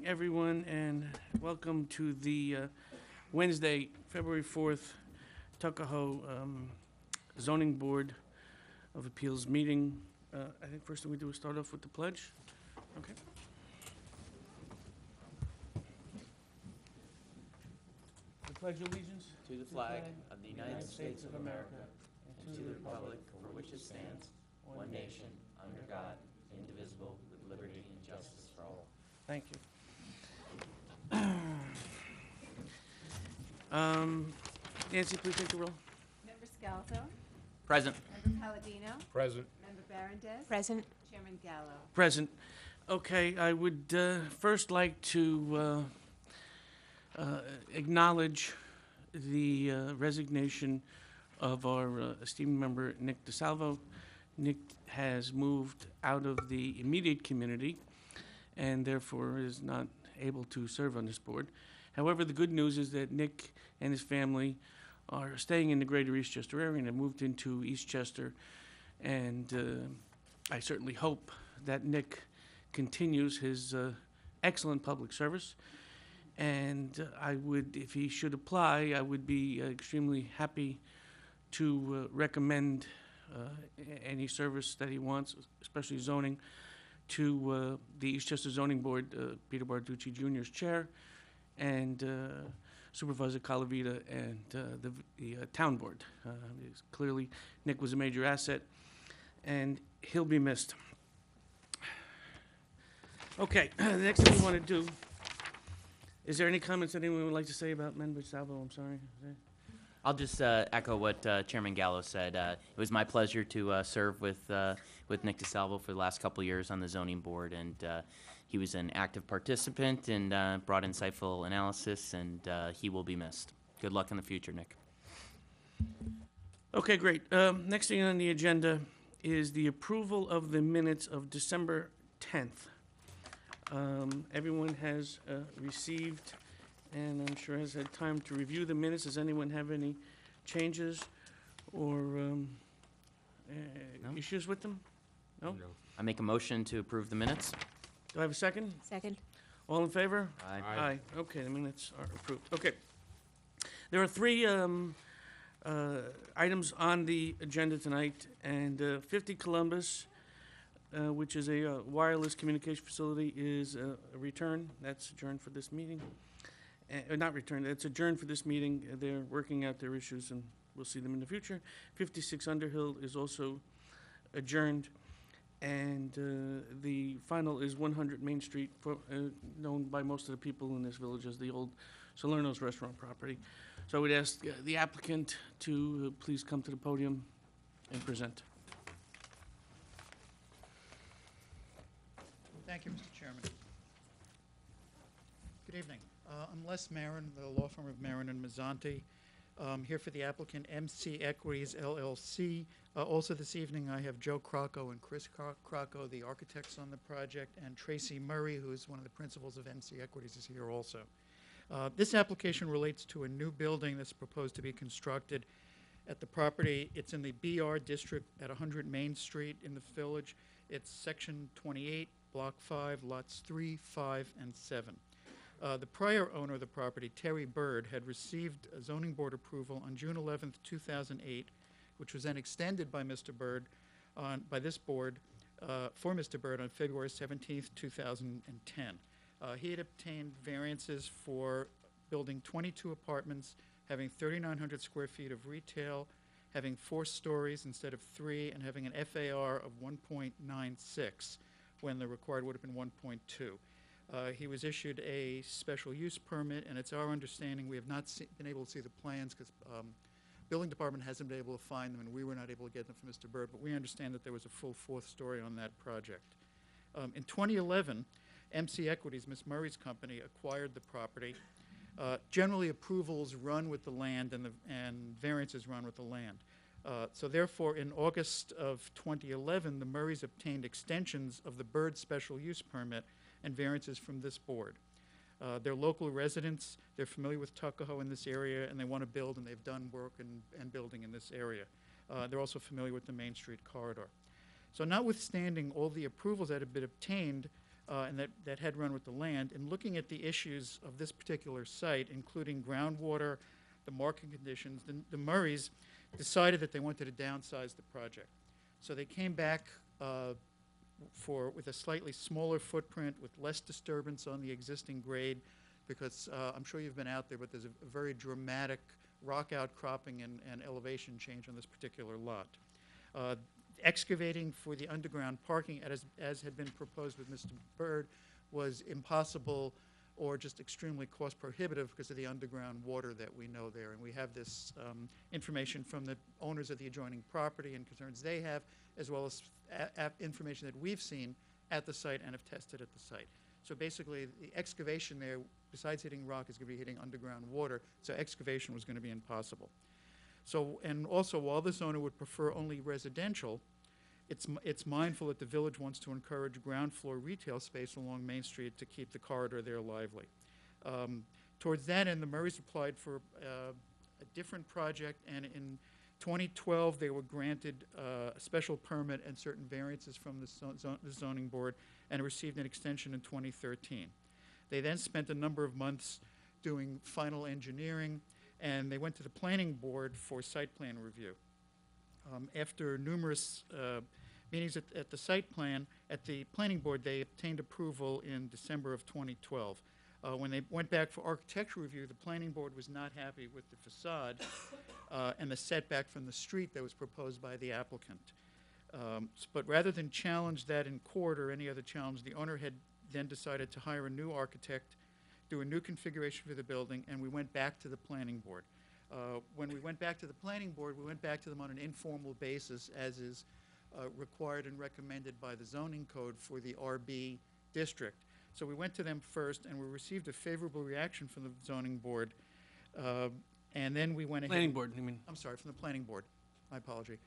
everyone, and welcome to the Wednesday, February 4th, Tuckahoe Zoning Board of Appeals meeting. I think first thing we do is start off with the pledge. Okay. The Pledge of Allegiance to the flag of the United States of America and to the republic for which it stands, one nation, under God, indivisible, with liberty and justice for all. Thank you. Nancy, please take the roll. Member Scalzo. Present. Member Palladino. Present. Member Barendez. Present. Chairman Gallo. Present. Okay, I would first like to acknowledge the resignation of our esteemed member, Nick DeSalvo. Nick has moved out of the immediate community and therefore is not able to serve on this board. However, the good news is that Nick and his family are staying in the greater Eastchester area and have moved into Eastchester. And I certainly hope that Nick continues his excellent public service. And I would, if he should apply, I would be extremely happy to recommend any service that he wants, especially zoning, to the Eastchester Zoning Board, Peter Barducci Jr.'s chair, and Supervisor Calavita and the town board. Clearly, Nick was a major asset, and he'll be missed. Okay, the next thing we want to do, is there any comments anyone would like to say about Member Salvo? I'm sorry. I'll just echo what Chairman Gallo said. It was my pleasure to serve with Nick DeSalvo for the last couple of years on the zoning board, and he was an active participant and brought insightful analysis, and he will be missed. Good luck in the future, Nick. Okay, great. Next thing on the agenda is the approval of the minutes of December 10th. Everyone has received, and I'm sure has had time to review the minutes. Does anyone have any changes or issues with them? No? I make a motion to approve the minutes. Do I have a second? Second. All in favor? Aye. Aye. Okay, the minutes are approved. Okay. There are three items on the agenda tonight, and 50 Columbus, which is a wireless communication facility, is a return. That's adjourned for this meeting. Not returned, it's adjourned for this meeting. They're working out their issues, and we'll see them in the future. 56 Underhill is also adjourned. And the final is 100 Main Street, known by most of the people in this village as the old Salerno's restaurant property. So I would ask the applicant to please come to the podium and present. Thank you, Mr. Chairman. Good evening. I'm Les Marin, the law firm of Marin and Mazzanti. Here for the applicant, MC Equities, LLC. Also this evening, I have Joe Crocco and Chris Crocco, the architects on the project, and Tracy Murray, who is one of the principals of MC Equities, is here also. This application relates to a new building that's proposed to be constructed at the property. It's in the BR district at 100 Main Street in the village. It's section 28, block 5, lots 3, 5, and 7. The prior owner of the property, Terry Bird, had received a zoning board approval on June 11th, 2008, which was then extended by Mr. Bird by this board for Mr. Bird on February 17th, 2010. He had obtained variances for building 22 apartments, having 3,900 square feet of retail, having 4 stories instead of 3, and having an FAR of 1.96 when the required would have been 1.2. He was issued a special use permit, and it's our understanding, we have not been able to see the plans because building department hasn't been able to find them, and we were not able to get them from Mr. Bird, but we understand that there was a full 4th story on that project. In 2011, MC Equities, Ms. Murray's company, acquired the property. Generally, approvals run with the land and variances run with the land. So therefore, in August of 2011, the Murrays obtained extensions of the Bird special use permit and variances from this board. They're local residents, they're familiar with Tuckahoe in this area, and they want to build, and they've done work and building in this area. They're also familiar with the Main Street corridor. So notwithstanding all the approvals that have been obtained, and that had run with the land. And looking at the issues of this particular site, including groundwater, the marking conditions, the Murrays decided that they wanted to downsize the project. So they came back with a slightly smaller footprint, with less disturbance on the existing grade, because I'm sure you've been out there, but there's a very dramatic rock outcropping and elevation change on this particular lot. Excavating for the underground parking, as had been proposed with Mr. Byrd, was impossible or just extremely cost prohibitive because of the underground water that we know there. And we have this information from the owners of the adjoining property and concerns they have, as well as information that we've seen at the site and have tested at the site. So basically, the excavation there, besides hitting rock, is going to be hitting underground water, so excavation was going to be impossible. So, and also, while this owner would prefer only residential, it's mindful that the village wants to encourage ground floor retail space along Main Street to keep the corridor there lively. Towards that end, the Murrays applied for a different project, and in 2012, they were granted a special permit and certain variances from the zoning board and received an extension in 2013. They then spent a number of months doing final engineering, and they went to the planning board for site plan review. After numerous meetings at the planning board, they obtained approval in December of 2012. When they went back for architectural review, the planning board was not happy with the facade and the setback from the street that was proposed by the applicant. But rather than challenge that in court or any other challenge, the owner had then decided to hire a new architect, do a new configuration for the building, and we went back to the planning board. When we went back to the planning board, we went back to them on an informal basis, as is required and recommended by the zoning code for the RB district. So we went to them first, and we received a favorable reaction from the zoning board. And then we went ahead. Planning board, you mean? I'm sorry, from the planning board. My apology.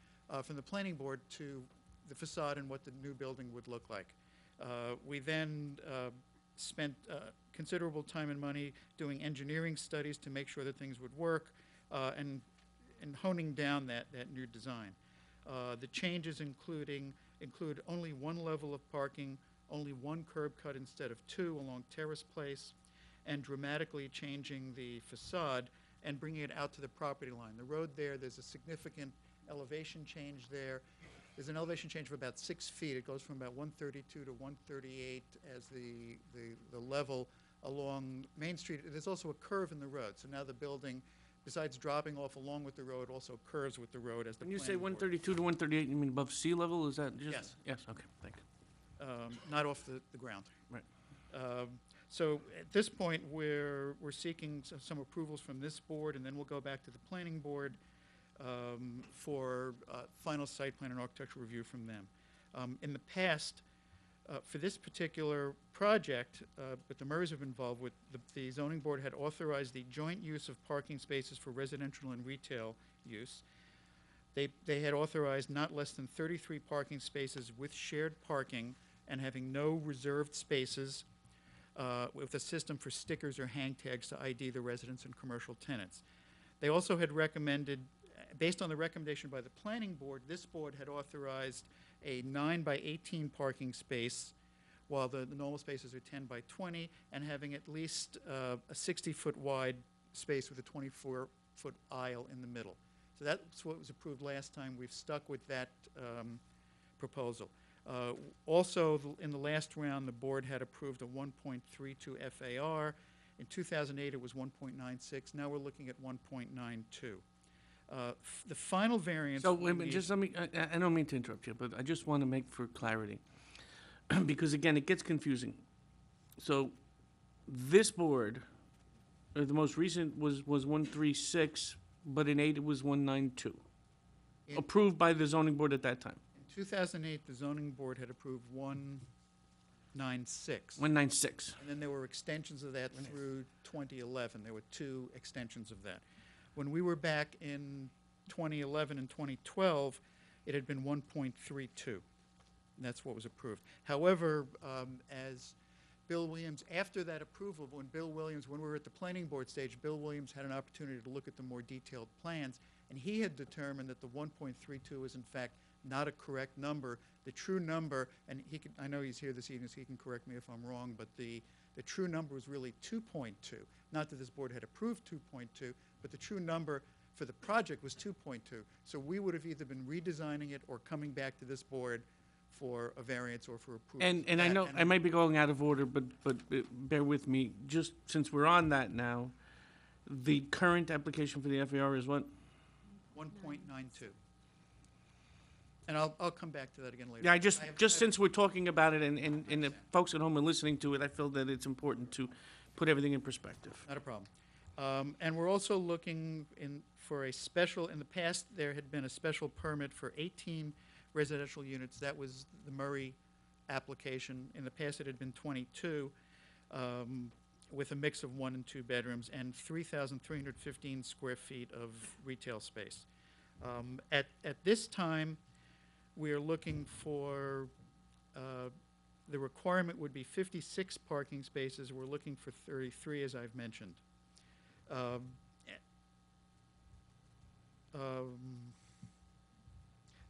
From the planning board to the facade and what the new building would look like. We then spent considerable time and money doing engineering studies to make sure that things would work and honing down that new design. The changes include only one level of parking, only one curb cut instead of two along Terrace Place, and dramatically changing the facade and bringing it out to the property line. The road there's a significant elevation change there. There's an elevation change of about 6 feet. It goes from about 132 to 138 as the level along Main Street. There's also a curve in the road. So now the building, besides dropping off along with the road, also curves with the road as the When you say planning board. 132 to 138, you mean above sea level? Is that just? Yes. Yes, okay, thank you. Not off the ground. Right. So at this point, we're seeking some approvals from this board, and then we'll go back to the planning board for final site plan and architectural review from them. In the past, for this particular project, but the Murrays have been involved with, the zoning board had authorized the joint use of parking spaces for residential and retail use. They had authorized not less than 33 parking spaces with shared parking and having no reserved spaces with a system for stickers or hang tags to ID the residents and commercial tenants. They also had recommended, based on the recommendation by the planning board, this board had authorized a 9 by 18 parking space, while the normal spaces are 10 by 20, and having at least a 60-foot wide space with a 24-foot aisle in the middle. So that's what was approved last time. We've stuck with that proposal. Also, in the last round, the board had approved a 1.32 FAR. In 2008, it was 1.96. Now we're looking at 1.92. The final variance. So, wait a minute, just let me, I don't mean to interrupt you, but I just want to make for clarity. Because again, it gets confusing. So, this board, the most recent was 136, but in 8 it was 192. Approved by the zoning board at that time. In 2008, the zoning board had approved 196. 196. And then there were extensions of that through 2011. There were 2 extensions of that. When we were back in 2011 and 2012, it had been 1.32. And that's what was approved. However, as Bill Williams, after that approval, when we were at the planning board stage, Bill Williams had an opportunity to look at the more detailed plans, and he had determined that the 1.32 is in fact not a correct number. The true number, and I know he's here this evening, so he can correct me if I'm wrong, but the true number was really 2.2. Not that this board had approved 2.2, but the true number for the project was 2.2. So we would have either been redesigning it or coming back to this board for a variance or for approval. And I know I might be going out of order, but bear with me. Just since we're on that now, the current application for the FAR is what? 1.92. And I'll come back to that again later. Yeah, just since we're talking about it and the folks at home are listening to it, I feel that it's important to put everything in perspective. Not a problem. And we're also looking for a special, in the past, there had been a special permit for 18 residential units. That was the Murray application. In the past, it had been 22, with a mix of 1 and 2 bedrooms and 3,315 square feet of retail space. At this time, we are looking for, the requirement would be 56 parking spaces. We're looking for 33, as I've mentioned.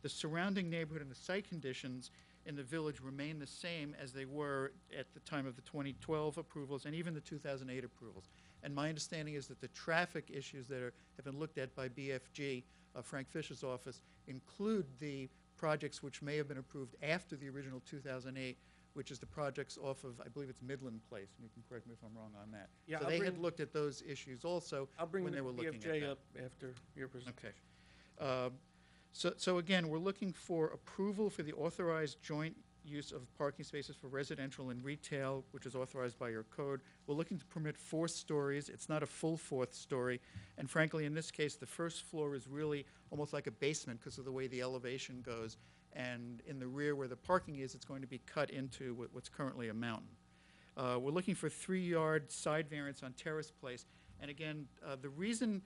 The surrounding neighborhood and the site conditions in the village remain the same as they were at the time of the 2012 approvals and even the 2008 approvals. And my understanding is that the traffic issues that have been looked at by BFG, Frank Fisher's office, include the projects which may have been approved after the original 2008, which is the projects off of, I believe it's Midland Place, and you can correct me if I'm wrong on that. Yeah, so they had looked at those issues also when they were looking at that. I'll bring the BFJ up after your presentation. Okay. So again, we're looking for approval for the authorized joint use of parking spaces for residential and retail, which is authorized by your code. We're looking to permit 4 stories. It's not a full 4th story. And frankly, in this case, the first floor is really almost like a basement because of the way the elevation goes. And in the rear where the parking is, it's going to be cut into what's currently a mountain. We're looking for 3-yard side variance on Terrace Place. And again, the reason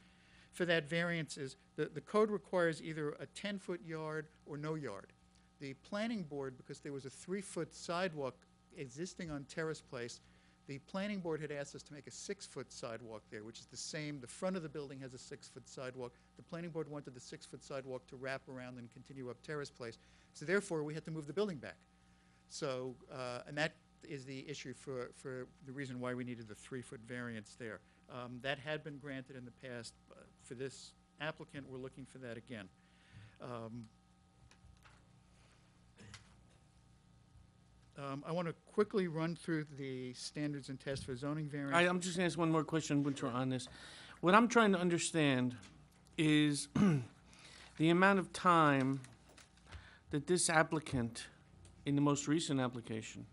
for that variance is the code requires either a 10-foot yard or no yard. The planning board, because there was a 3-foot sidewalk existing on Terrace Place, the planning board had asked us to make a 6-foot sidewalk there, which is the same. The front of the building has a 6-foot sidewalk. The planning board wanted the 6-foot sidewalk to wrap around and continue up Terrace Place. So therefore, we had to move the building back. So, and that is the issue for the reason why we needed the 3-foot variance there. That had been granted in the past. For this applicant, we're looking for that again. I want to quickly run through the standards and tests for zoning variance. I'm just going to ask one more question once we're on this. What I'm trying to understand is the amount of time that this applicant, in the most recent application,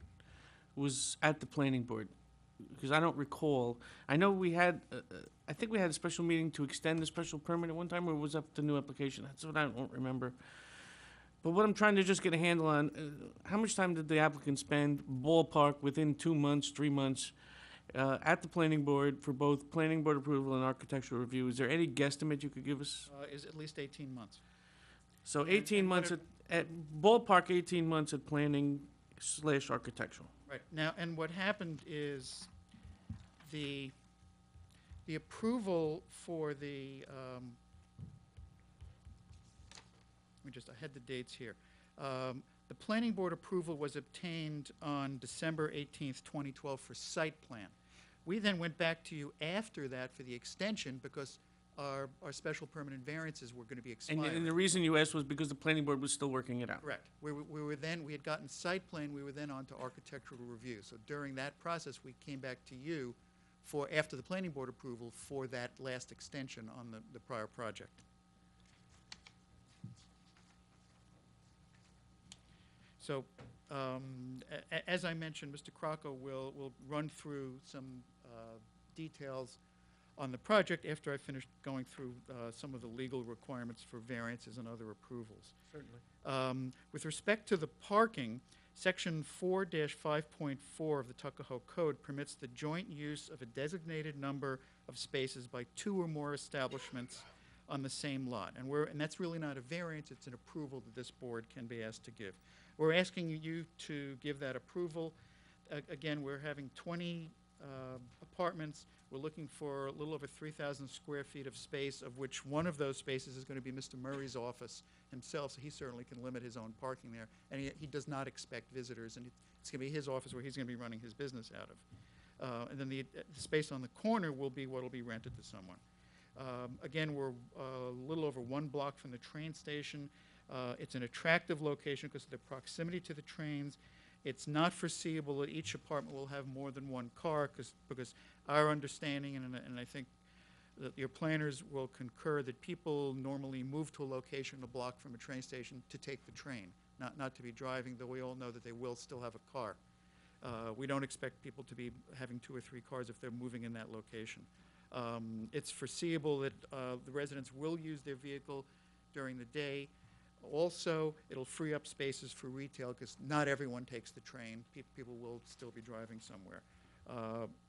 was at the planning board. Because I don't recall. I know we had, I think we had a special meeting to extend the special permit at one time, or was that the new application? That's what I don't remember. But what I'm trying to just get a handle on, how much time did the applicant spend, ballpark, within 2 months, 3 months, at the planning board for both planning board approval and architectural review? Is there any guesstimate you could give us? Is at least 18 months. So 18 months at ballpark 18 months at planning / architectural. Right. Now, and what happened is the approval for the, I had the dates here. The planning board approval was obtained on December 18th, 2012 for site plan. We then went back to you after that for the extension because our special permanent variances were going to be expired. And the reason you asked was because the planning board was still working it out. Correct. We had gotten site plan, we were then on to architectural review. So during that process, we came back to you after the planning board approval for that last extension on the prior project. So, as I mentioned, Mr. Crocco will run through some details on the project after I finish going through some of the legal requirements for variances and other approvals. Certainly. With respect to the parking, Section 4-5.4 of the Tuckahoe Code permits the joint use of a designated number of spaces by 2 or more establishments on the same lot. And that's really not a variance, it's an approval that this board can be asked to give. We're asking you to give that approval. Again, we're having 20 apartments We're looking for a little over 3,000 square feet of space, of which one of those spaces is going to be Mr. Murray's office himself, so he certainly can limit his own parking there. And he does not expect visitors, and it's going to be his office where he's going to be running his business out of. And then the space on the corner will be what will be rented to someone. Again, we're a little over 1 block from the train station. It's an attractive location because of the proximity to the trains. It's not foreseeable that each apartment will have more than 1 car because our understanding, and I think that your planners will concur, that people normally move to a location a block from a train station to take the train, not to be driving, though we all know that they will still have a car. We don't expect people to be having 2 or 3 cars if they're moving in that location. It's foreseeable that the residents will use their vehicle during the day. Also, it'll free up spaces for retail because not everyone takes the train. People will still be driving somewhere.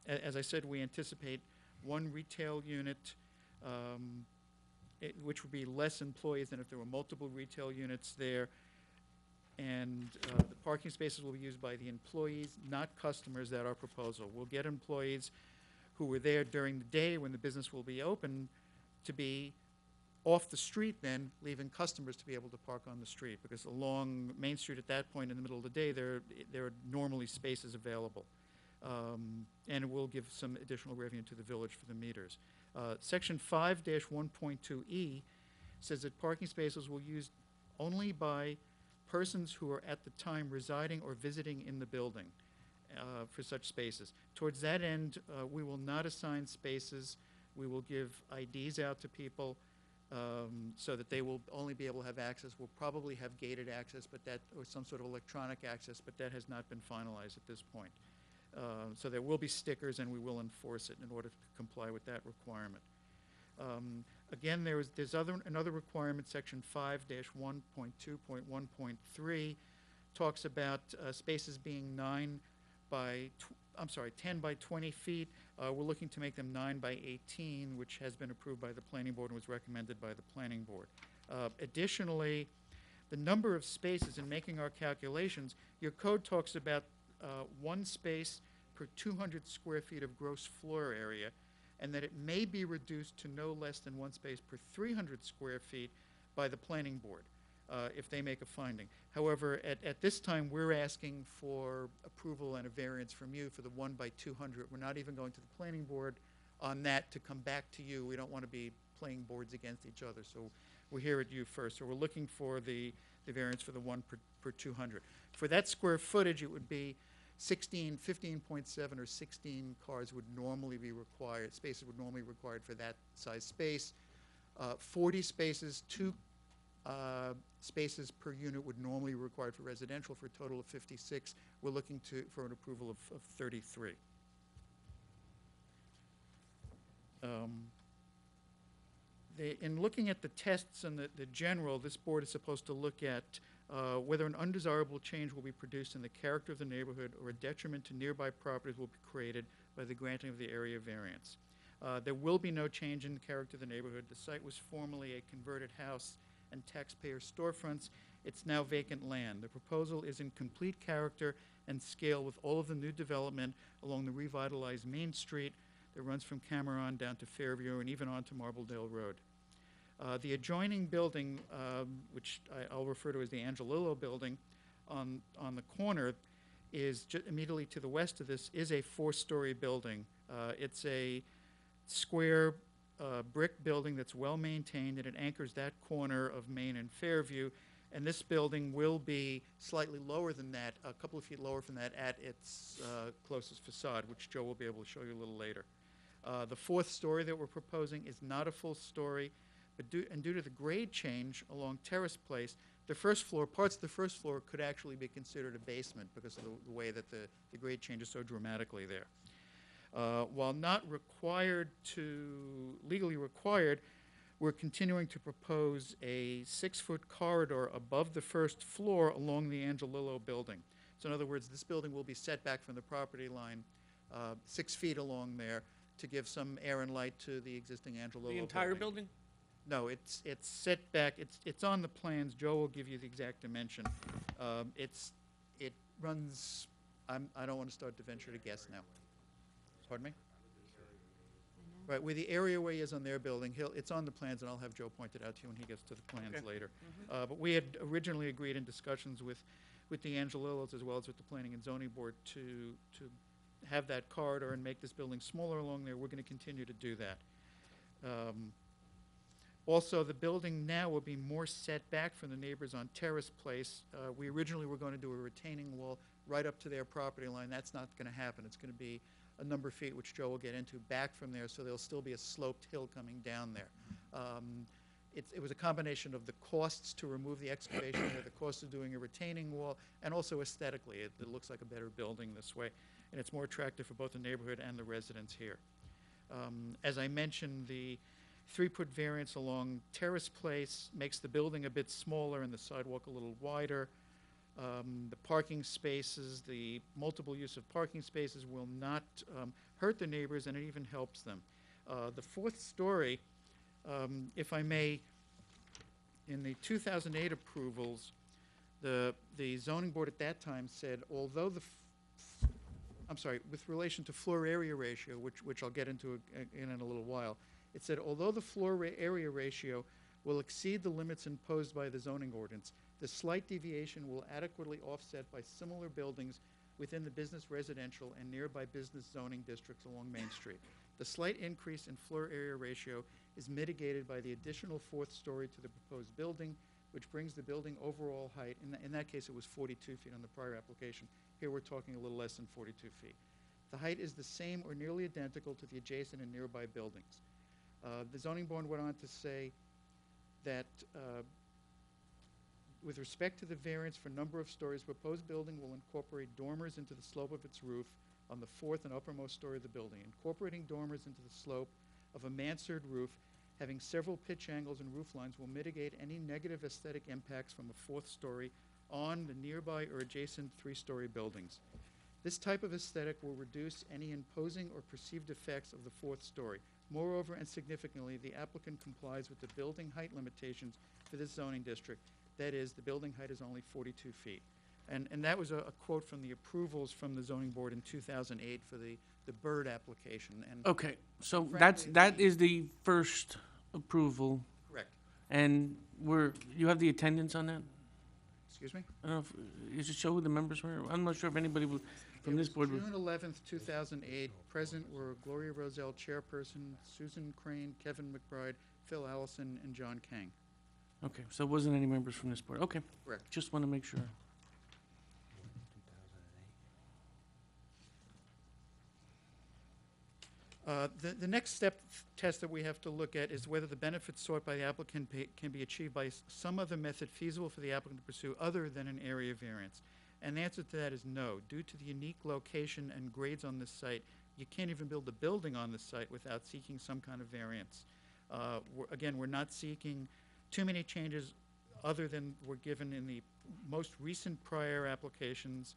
As I said, we anticipate 1 retail unit, which would be less employees than if there were multiple retail units there. And the parking spaces will be used by the employees, not customers. That our proposal. We'll get employees who were there during the day when the business will be open to be off the street then, leaving customers to be able to park on the street, because along Main Street at that point in the middle of the day, there are normally spaces available. And it will give some additional revenue to the village for the meters. Section 5-1.2E says that parking spaces will be used only by persons who are at the time residing or visiting in the building for such spaces. Towards that end, we will not assign spaces. We will give IDs out to people so that they will only be able to have access. We'll probably have gated access, or some sort of electronic access, but that has not been finalized at this point. So there will be stickers, and we will enforce it in order to comply with that requirement. Again, there's another requirement, section 5-1.2.1.3 talks about spaces being 10 by 20 feet. We're looking to make them 9 by 18, which has been approved by the planning board and was recommended by the planning board. Additionally, the number of spaces in making our calculations, your code talks about 1 space per 200 square feet of gross floor area, and that it may be reduced to no less than 1 space per 300 square feet by the planning board if they make a finding. However, at this time, we're asking for approval and a variance from you for the 1 by 200. We're not even going to the planning board on that to come back to you. We don't want to be playing boards against each other, so we're here at you first. So we're looking for the variance for the 1 per 200. For that square footage, it would be 15.7 or 16 cars would normally be required, spaces would normally be required for that size space. 40 spaces, 2 spaces per unit would normally be required for residential, for a total of 56. We're looking for an approval of 33. In looking at the tests and the general, this board is supposed to look at whether an undesirable change will be produced in the character of the neighborhood or a detriment to nearby properties will be created by the granting of the area variance. There will be no change in the character of the neighborhood. The site was formerly a converted house and taxpayer storefronts. It's now vacant land. The proposal is in complete character and scale with all of the new development along the revitalized Main Street that runs from Cameron down to Fairview and even on to Marbledale Road. The adjoining building, which I'll refer to as the Angelillo building, on the corner is immediately to the west of this is a 4-story building. It's a square brick building that's well maintained, and it anchors that corner of Main and Fairview. And this building will be slightly lower than that, a couple of feet lower from that at its closest facade, which Joe will be able to show you a little later. The 4th story that we're proposing is not a full story, but due to the grade change along Terrace Place, the first floor, parts of the first floor could actually be considered a basement because of the way that the grade changes so dramatically there. While not legally required, we're continuing to propose a 6-foot corridor above the first floor along the Angelillo building. So in other words, this building will be set back from the property line 6 feet along there to give some air and light to the existing Angelillo building. The entire building? No, it's set back. It's on the plans. Joe will give you the exact dimension. It runs. I don't want to start to venture to guess now. Pardon me? Right, where the areaway is on their building, it's on the plans, and I'll have Joe point it out to you when he gets to the plans Okay. later. But we had originally agreed in discussions with the Angelillos as well as with the Planning and Zoning Board to have that corridor and make this building smaller along there. We're going to continue to do that. Also, the building now will be more set back from the neighbors on Terrace Place. We originally were going to do a retaining wall right up to their property line. That's not going to happen. It's going to be a number of feet, which Joe will get into, back from there, so there'll still be a sloped hill coming down there. It was a combination of the costs to remove the excavation there, the cost of doing a retaining wall, and also aesthetically. It looks like a better building this way, and it's more attractive for both the neighborhood and the residents here. As I mentioned, the 3-foot variance along Terrace Place makes the building a bit smaller and the sidewalk a little wider. The parking spaces, the multiple use of parking spaces will not hurt the neighbors, and it even helps them. The 4th story, if I may, in the 2008 approvals, the zoning board at that time said, although with relation to floor area ratio, which I'll get into in a little while, it said, although the floor area ratio will exceed the limits imposed by the zoning ordinance, the slight deviation will adequately offset by similar buildings within the business residential and nearby business zoning districts along Main Street. The slight increase in floor area ratio is mitigated by the additional 4th story to the proposed building, which brings the building overall height, in that case it was 42 feet on the prior application. Here we're talking a little less than 42 feet. The height is the same or nearly identical to the adjacent and nearby buildings. The zoning board went on to say that with respect to the variance for number of stories, proposed building will incorporate dormers into the slope of its roof on the 4th and uppermost story of the building. Incorporating dormers into the slope of a mansard roof having several pitch angles and roof lines will mitigate any negative aesthetic impacts from a 4th story on the nearby or adjacent 3-story buildings. This type of aesthetic will reduce any imposing or perceived effects of the 4th story. Moreover, and significantly, the applicant complies with the building height limitations for this zoning district. That is, the building height is only 42 feet. And that was a quote from the approvals from the zoning board in 2008 for the Bird application. And Okay, so Frankly, that is the first approval, correct. and you have the attendance on that? Excuse me? I don't know if, does it show who the members were? I'm not sure if anybody from this board. June 11th, 2008. Present were Gloria Roselle, chairperson, Susan Crane, Kevin McBride, Phil Allison, and John Kang. Okay, so it wasn't any members from this board. Okay, Correct. just want to make sure. The next test that we have to look at is whether the benefits sought by the applicant can be achieved by some other method feasible for the applicant to pursue other than an area variance. And the answer to that is no. Due to the unique location and grades on this site, you can't even build a building on this site without seeking some kind of variance. Again, we're not seeking too many changes other than were given in the most recent prior applications.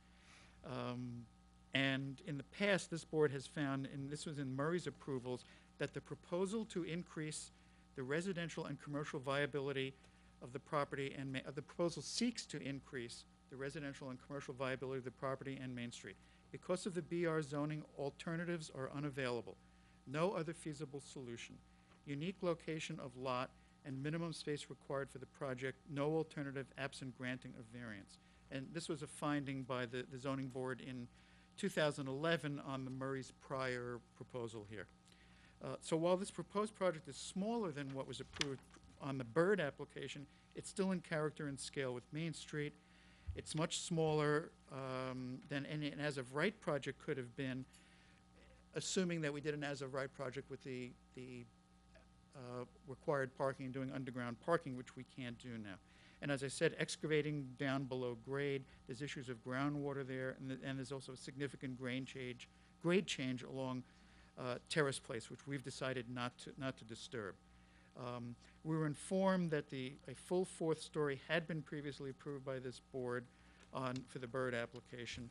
And in the past, this board has found, and this was in Murray's approvals, that the proposal to increase the residential and commercial viability of the property and the proposal seeks to increase the residential and commercial viability of the property and Main Street. Because of the BR zoning, alternatives are unavailable. No other feasible solution. Unique location of lot and minimum space required for the project, no alternative absent granting of variance. And this was a finding by the zoning board in 2011 on the Murray's prior proposal here. So while this proposed project is smaller than what was approved on the Bird application, it's still in character and scale with Main Street. It's much smaller than any an as-of-right project could have been, assuming that we did an as-of-right project with the required parking and doing underground parking, which we can't do now. And as I said, excavating down below grade, there's issues of groundwater there, and there's also a significant grade change along Terrace Place, which we've decided not to disturb. We were informed that a full 4th story had been previously approved by this board for the Bird application.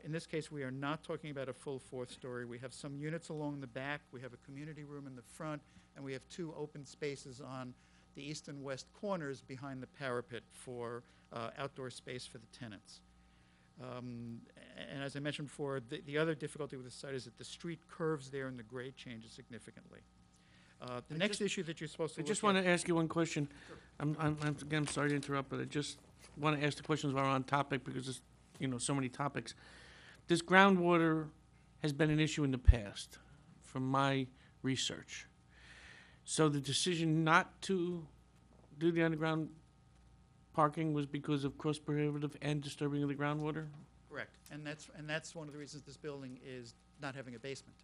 In this case, we are not talking about a full 4th story. We have some units along the back, we have a community room in the front, and we have 2 open spaces on the east and west corners behind the parapet for outdoor space for the tenants. And as I mentioned before, the other difficulty with the site is that the street curves there and the grade changes significantly. The I next just- issue that you're supposed to I look just at. want to ask you one question. Again, I'm sorry to interrupt, but I just want to ask the questions while we're on topic because there's, so many topics. This groundwater has been an issue in the past, from my research. So the decision not to do the underground parking was because of cross prohibitive and disturbing of the groundwater? Correct. And that's one of the reasons this building is not having a basement,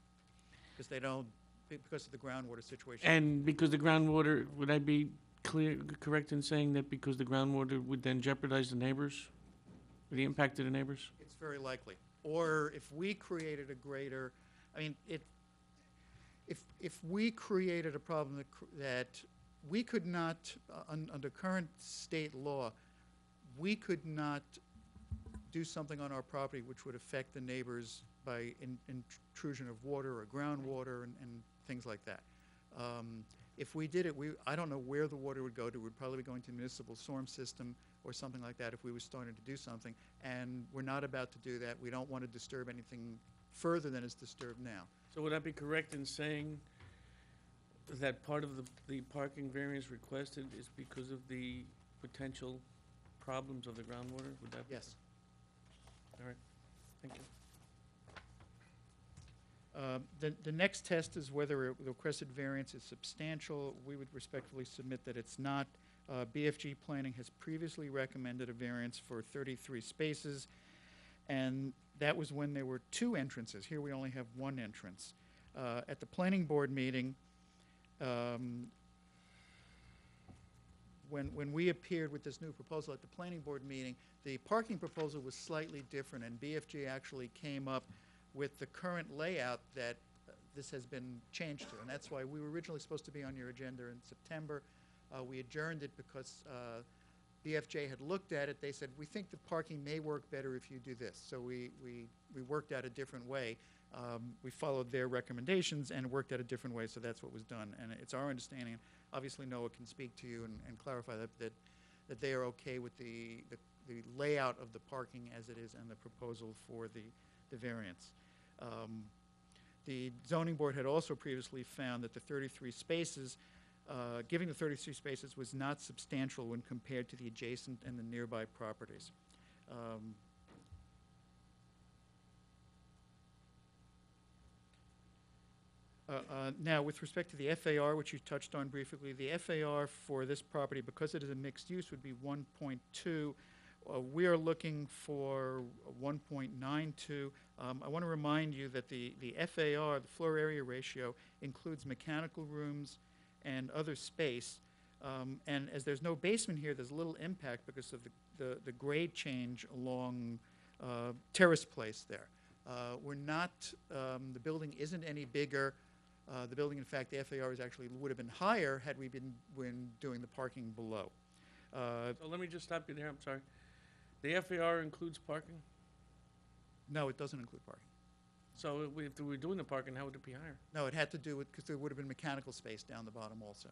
because because of the groundwater situation. And because the groundwater, would I be correct in saying that because the groundwater would then jeopardize the neighbors? The impact to the neighbors? It's very likely. Or if we created a greater, I mean, if we created a problem that we could not, under current state law, we could not do something on our property which would affect the neighbors by intrusion of water or groundwater and things like that. If we did it, I don't know where the water would go to. It would probably be going to the municipal storm system or something like that if we were starting to do something. And we're not about to do that. We don't want to disturb anything further than is disturbed now. So would I be correct in saying that part of the parking variance requested is because of the potential problems of the groundwater? Would that? Yes. All right, thank you. The next test is whether the requested variance is substantial. We would respectfully submit that it's not. BFG Planning has previously recommended a variance for 33 spaces, and that was when there were 2 entrances. Here we only have 1 entrance. At the planning board meeting, when we appeared with this new proposal at the planning board meeting, the parking proposal was slightly different, and BFG actually came up with the current layout that this has been changed to. And that's why we were originally supposed to be on your agenda in September. We adjourned it because BFJ had looked at it. They said, we think the parking may work better if you do this. So we worked out a different way. We followed their recommendations and worked out a different way, so that's what was done. And it's our understanding, obviously Noah can speak to you and clarify that they are okay with the layout of the parking as it is and the proposal for the variance. The zoning board had also previously found that the 33 spaces, giving the 33 spaces was not substantial when compared to the adjacent and the nearby properties. Now, with respect to the FAR, which you touched on briefly, the FAR for this property, because it is a mixed use, would be 1.2. We are looking for 1.92. I want to remind you that the FAR, the floor area ratio, includes mechanical rooms and other space. And as there's no basement here, there's little impact because of the grade change along Terrace Place there. We're not, the building isn't any bigger. The building, in fact, the FAR is actually would have been higher had we been doing the parking below. So let me just stop you there, I'm sorry. The FAR includes parking? No, it doesn't include parking. So if we were doing the parking, how would it be higher? No, it had to do with, because there would have been mechanical space down the bottom also.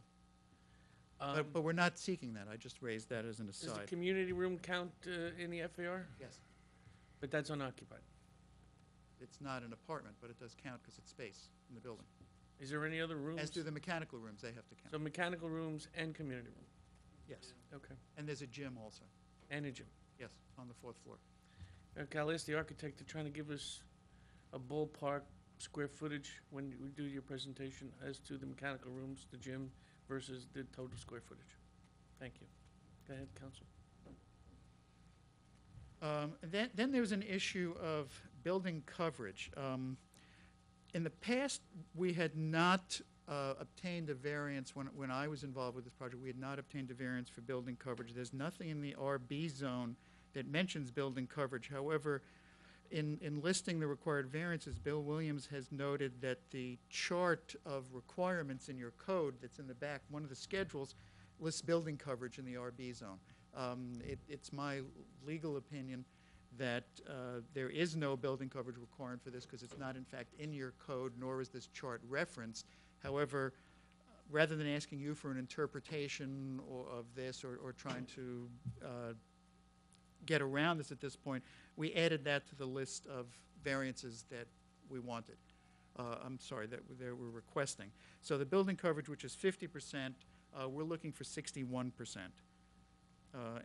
Um, But we're not seeking that. I just raised that as an Does the aside. community room count in the FAR? Yes. But that's unoccupied. It's not an apartment, but it does count because it's space in the building. Is there any other rooms? As do the mechanical rooms, they have to So count. mechanical rooms and community room? Yes. Okay. And there's a gym also. And a gym? Yes, on the 4th floor. Okay, I'll ask the architect to try to give us a ballpark square footage when we do your presentation as to the mechanical rooms, the gym, versus the total square footage. Thank you. Go ahead, counsel. Then there's an issue of building coverage. In the past, we had not obtained a variance when I was involved with this project. We had not obtained a variance for building coverage. There's nothing in the RB zone that mentions building coverage. However, in listing the required variances, Bill Williams has noted that the chart of requirements in your code that's in the back, one of the schedules, lists building coverage in the RB zone. It's my legal opinion that there is no building coverage requirement for this because it's not in fact in your code, nor is this chart referenced. However, rather than asking you for an interpretation of this or trying to get around this at this point, we added that to the list of variances that we wanted. I'm sorry, that we're requesting. So the building coverage, which is 50%, we're looking for 61%.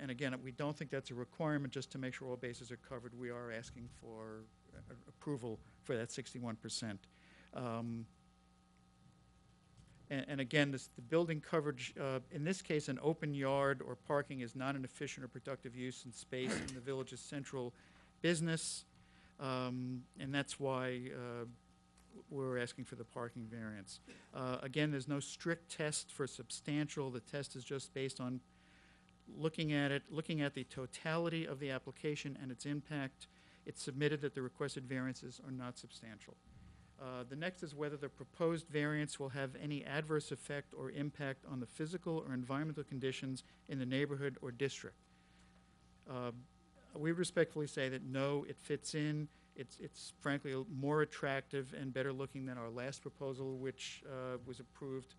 And again, we don't think that's a requirement. Just to make sure all bases are covered, we are asking for approval for that 61%. And again, the building coverage, in this case, an open yard or parking is not an efficient or productive use in space in the village's central business. And that's why we're asking for the parking variance. Again, there's no strict test for substantial. The test is just based on looking at the totality of the application and its impact. It's submitted that the requested variances are not substantial. The next is whether the proposed variance will have any adverse effect or impact on the physical or environmental conditions in the neighborhood or district. We respectfully say that no, it fits in. It's frankly more attractive and better looking than our last proposal, which was approved.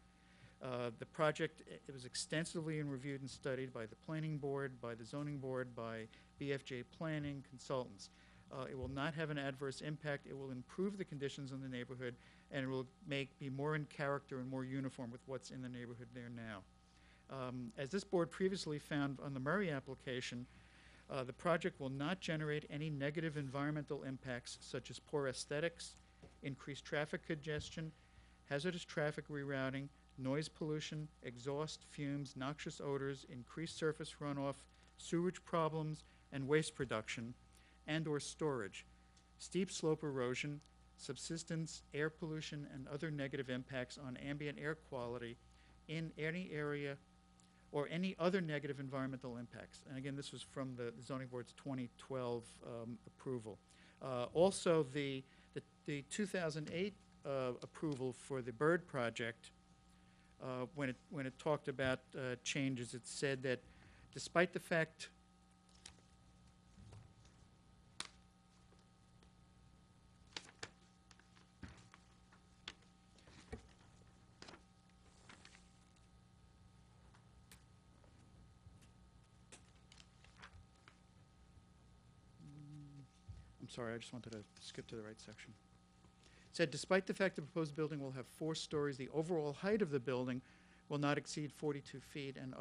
The project, it was extensively reviewed and studied by the planning board, by the zoning board, by BFJ planning consultants. It will not have an adverse impact. It will improve the conditions in the neighborhood, and it will be more in character and more uniform with what's in the neighborhood there now. As this board previously found on the Murray application, the project will not generate any negative environmental impacts such as poor aesthetics, increased traffic congestion, hazardous traffic rerouting, noise pollution, exhaust, fumes, noxious odors, increased surface runoff, sewage problems, and waste production, and/or storage, steep slope erosion, subsistence, air pollution, and other negative impacts on ambient air quality in any area, or any other negative environmental impacts. And again, this was from the zoning board's 2012 approval. Also, the 2008 approval for the Bird project, when it talked about changes, it said that despite the fact I'm sorry, I just wanted to skip to the right section. It said, despite the fact the proposed building will have 4 stories, the overall height of the building will not exceed 42 feet and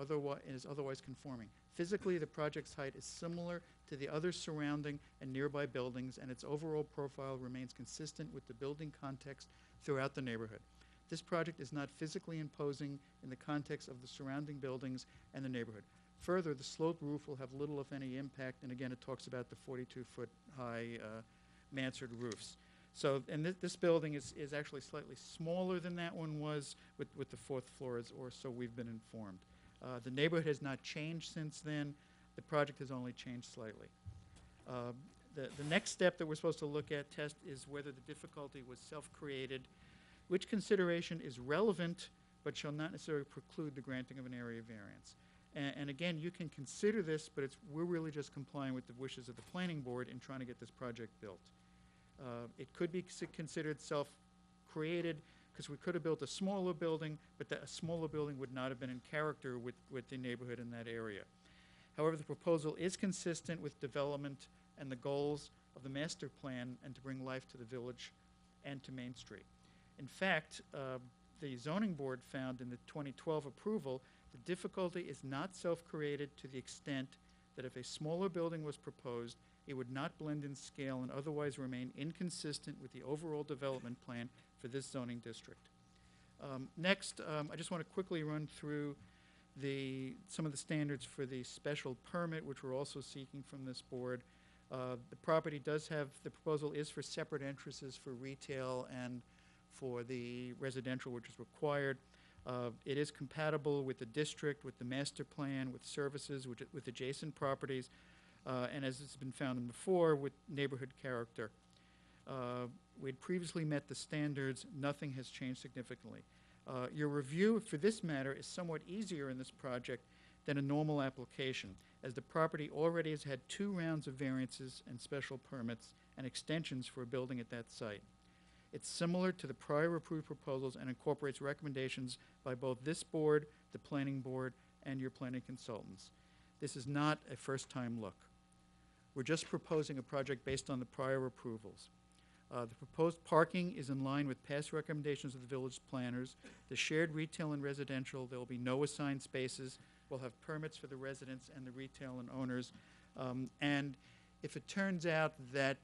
is otherwise conforming. Physically, the project's height is similar to the other surrounding and nearby buildings, and its overall profile remains consistent with the building context throughout the neighborhood. This project is not physically imposing in the context of the surrounding buildings and the neighborhood. Further, the sloped roof will have little, if any, impact, and again, it talks about the 42-foot high mansard roofs. So, and this building is actually slightly smaller than that one was with the 4th floor, or so we've been informed. The neighborhood has not changed since then. The project has only changed slightly. The next step that we're supposed to look at, test, is whether the difficulty was self-created, which consideration is relevant but shall not necessarily preclude the granting of an area variance. And again, you can consider this, but we're really just complying with the wishes of the planning board in trying to get this project built. It could be considered self-created because we could have built a smaller building, but a smaller building would not have been in character with the neighborhood in that area. However, the proposal is consistent with development and the goals of the master plan and to bring life to the village and to Main Street. In fact, the zoning board found in the 2012 approval the difficulty is not self-created to the extent that if a smaller building was proposed, it would not blend in scale and otherwise remain inconsistent with the overall development plan for this zoning district. Next, I just want to quickly run through some of the standards for the special permit, which we're also seeking from this board. The proposal is for separate entrances for retail and for the residential, which is required. It is compatible with the district, with the master plan, with services, with adjacent properties, and as it's been found before, with neighborhood character. We had previously met the standards. Nothing has changed significantly. Your review for this matter is somewhat easier in this project than a normal application, as the property already has had 2 rounds of variances and special permits and extensions for a building at that site. It's similar to the prior approved proposals and incorporates recommendations by both this board, the planning board, and your planning consultants. This is not a first-time look. We're just proposing a project based on the prior approvals. The proposed parking is in line with past recommendations of the village planners. The shared retail and residential, there will be no assigned spaces. We'll have permits for the residents and the retail and owners. And if it turns out that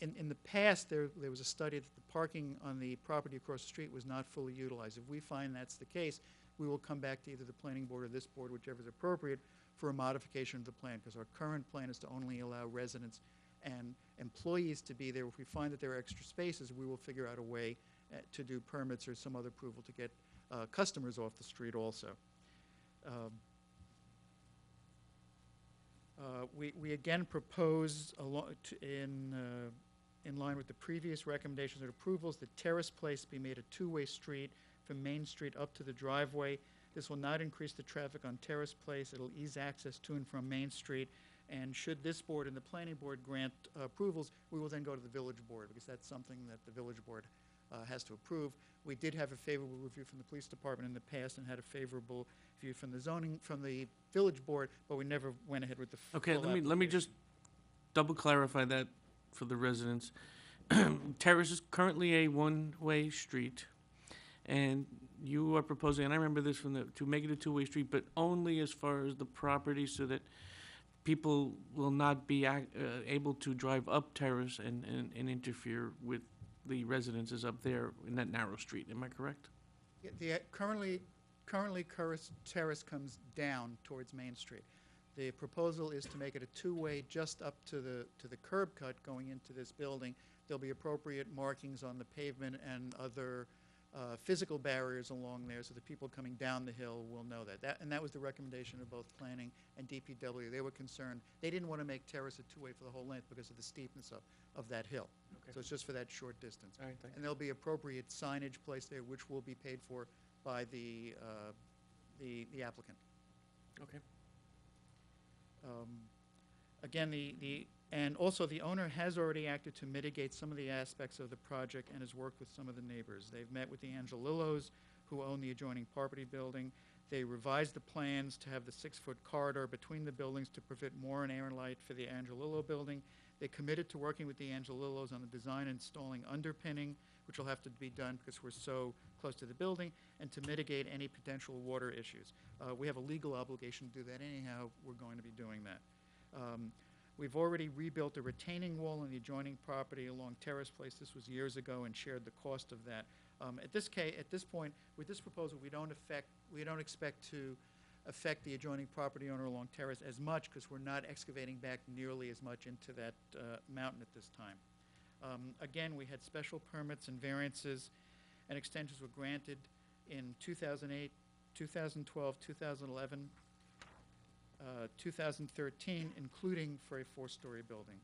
in the past, there was a study that the parking on the property across the street was not fully utilized. If we find that's the case, we will come back to either the planning board or this board, whichever is appropriate, for a modification of the plan, because our current plan is to only allow residents and employees to be there. If we find that there are extra spaces, we will figure out a way to do permits or some other approval to get customers off the street also. We again propose, in line with the previous recommendations and approvals, that Terrace Place be made a two-way street from Main Street up to the driveway. This will not increase the traffic on Terrace Place. It'll ease access to and from Main Street. And should this board and the planning board grant approvals, we will then go to the village board, because that's something that the village board has to approve. We did have a favorable review from the police department in the past and had a favorable view from the village board, but we never went ahead with the full Okay, let me just double clarify that for the residents. Terrace is currently a one-way street, and you are proposing, and I remember this to make it a two-way street, but only as far as the property, so that people will not be able to drive up Terrace and interfere with the residences up there in that narrow street. Am I correct? Yeah, currently Terrace comes down towards Main Street. The proposal is to make it a two-way just up to the curb cut going into this building. There'll be appropriate markings on the pavement and other physical barriers along there, so the people coming down the hill will know that. And that was the recommendation of both planning and DPW. They were concerned. They didn't want to make Terrace a two-way for the whole length because of the steepness of that hill. Okay. So it's just for that short distance. All right, thank And there'll be appropriate signage placed there, which will be paid for by the applicant. Okay. Again, and also the owner has already acted to mitigate some of the aspects of the project and has worked with some of the neighbors. They've met with the Angelillos, who own the adjoining property building. They revised the plans to have the 6-foot corridor between the buildings to prevent more air and light for the Angelillo building. They committed to working with the Angelillos on the design and installing underpinning, which will have to be done because we're so close to the building, and to mitigate any potential water issues. We have a legal obligation to do that anyhow. We're going to be doing that. We've already rebuilt a retaining wall in the adjoining property along Terrace Place. This was years ago, and shared the cost of that. At this point, with this proposal, we don't expect to affect the adjoining property owner along Terrace as much, because we're not excavating back nearly as much into that mountain at this time. Again, we had special permits and variances and extensions were granted in 2008, 2012, 2011, 2013, including for a 4-story building.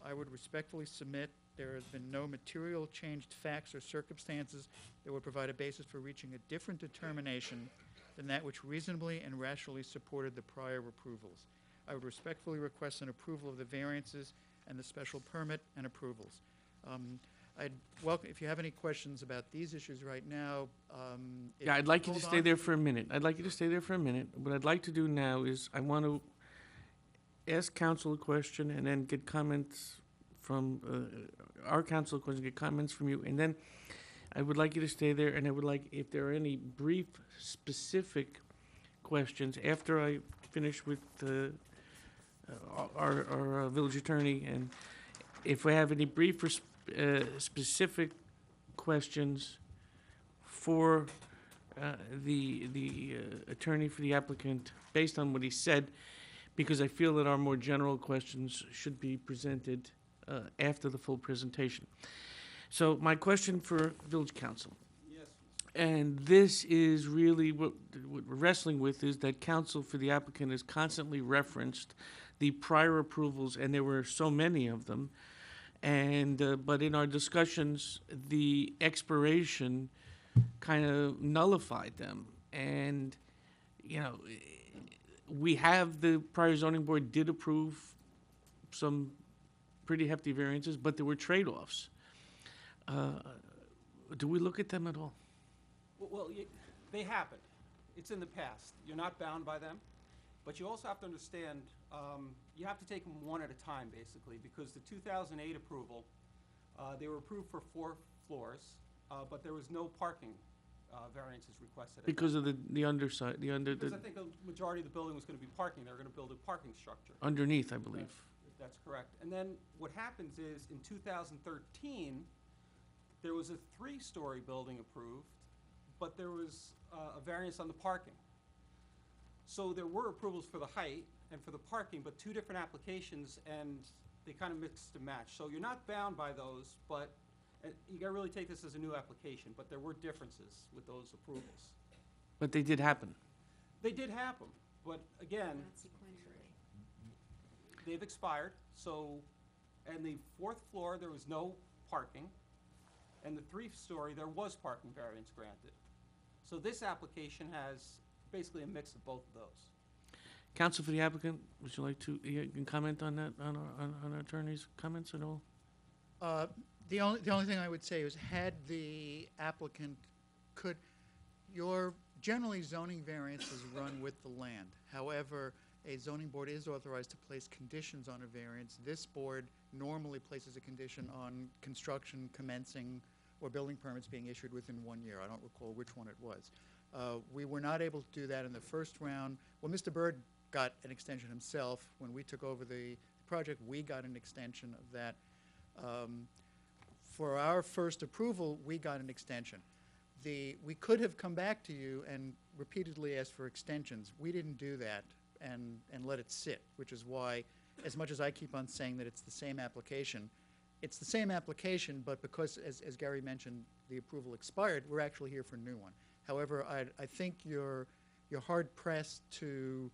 I would respectfully submit there has been no material changed facts or circumstances that would provide a basis for reaching a different determination than that which reasonably and rationally supported the prior approvals. I would respectfully request an approval of the variances and the special permit and approvals. I'd welcome, if you have any questions about these issues right now. Yeah, I'd like you to stay there for a minute. I'd like you to stay there for a minute. What I'd like to do now is I want to ask council a question and then get comments from our council, get comments from you, and then I would like you to stay there, and I would like, if there are any brief, specific questions after I finish with our village attorney, and if we have any brief specific questions for the attorney for the applicant based on what he said, because I feel that our more general questions should be presented after the full presentation. So my question for village council. Yes. And this is really what we're wrestling with, is that council for the applicant has constantly referenced the prior approvals, and there were so many of them. And but in our discussions, the expiration kind of nullified them. And, you know, we have the prior zoning board did approve some pretty hefty variances, but there were trade-offs. Do we look at them at all? Well, they happened. It's in the past. You're not bound by them. But you also have to understand, you have to take them one at a time, basically, because the 2008 approval, they were approved for 4 floors, but there was no parking variances requested. at that Because of the underside, Because I think a majority of the building was gonna be parking, they were gonna build a parking structure. underneath, I believe. That's correct. And then what happens is, in 2013, there was a 3-story building approved, but there was a variance on the parking. So there were approvals for the height and for the parking, but 2 different applications, and they kind of mixed and matched. So you're not bound by those, but you gotta really take this as a new application, but there were differences with those approvals. But they did happen. They did happen, but again, Not sequentially. they've expired, so, and the 4th floor, there was no parking, and the 3-story, there was parking variance granted. So this application has basically a mix of both of those. Counsel for the applicant, would you like to, you can comment on that, on our attorney's comments at all? The only thing I would say is, had the applicant generally zoning variances run with the land. However, a zoning board is authorized to place conditions on a variance. This board normally places a condition on construction commencing or building permits being issued within 1 year. I don't recall which one it was. We were not able to do that in the first round. Well, Mr. Byrd got an extension himself. When we took over the project, we got an extension of that. For our first approval, we got an extension. We could have come back to you and repeatedly asked for extensions. We didn't do that and let it sit, which is why, as much as I keep on saying that it's the same application, it's the same application, but because, as Gary mentioned, the approval expired, we're actually here for a new one. However, I think you're hard-pressed to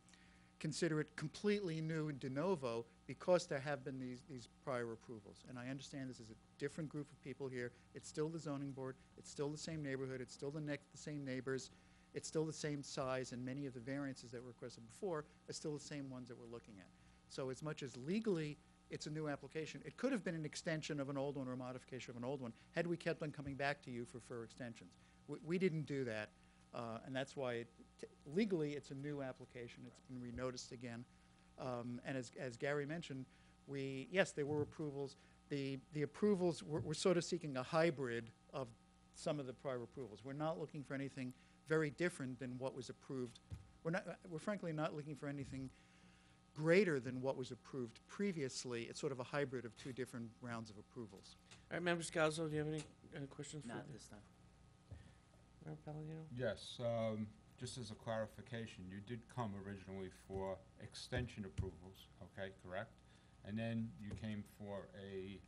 consider it completely new and de novo because there have been these prior approvals. And I understand this is a different group of people here. It's still the zoning board. It's still the same neighborhood. It's still the same neighbors. It's still the same size, and many of the variances that were requested before are still the same ones that we're looking at. So as much as legally it's a new application, it could have been an extension of an old one or a modification of an old one had we kept on coming back to you for extensions. We didn't do that, and that's why legally it's a new application. It's been renoticed again. And as Gary mentioned, yes, there were approvals. The approvals, we're sort of seeking a hybrid of some of the prior approvals. We're not looking for anything very different than what was approved. We're frankly not looking for anything greater than what was approved previously. It's sort of a hybrid of 2 different rounds of approvals. All right, Member Scalzo, do you have any questions? Not this time. Member Palladino? Yes, just as a clarification, you did come originally for extension approvals, okay, correct? And then you came for a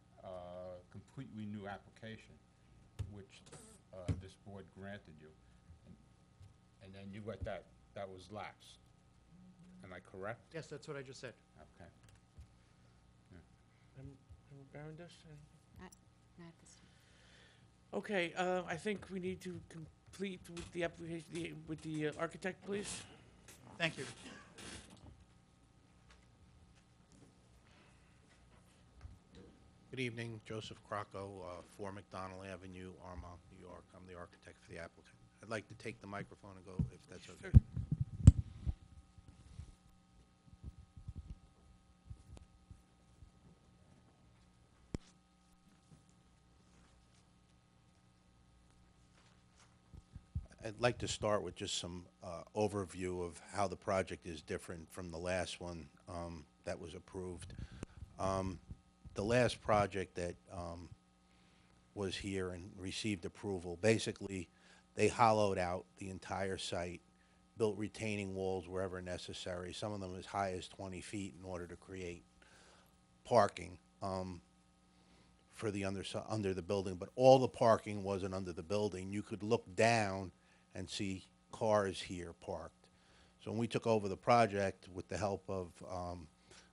completely new application, which this board granted you. And then you let that was lapsed. Am I correct? Yes, that's what I just said. Okay. Member Baroness? Not this time. Okay, I think we need to complete with the application, with the architect, please. Thank you. Good evening, Joseph Crocco, 4 McDonald Avenue, Armonk, New York. I'm the architect for the applicant. I'd like to take the microphone and go, if that's okay. I'd like to start with just some overview of how the project is different from the last one that was approved. The last project that was here and received approval, basically they hollowed out the entire site, built retaining walls wherever necessary, some of them as high as 20 feet in order to create parking for the under the building, but all the parking wasn't under the building. You could look down and see cars here parked. So when we took over the project with the help of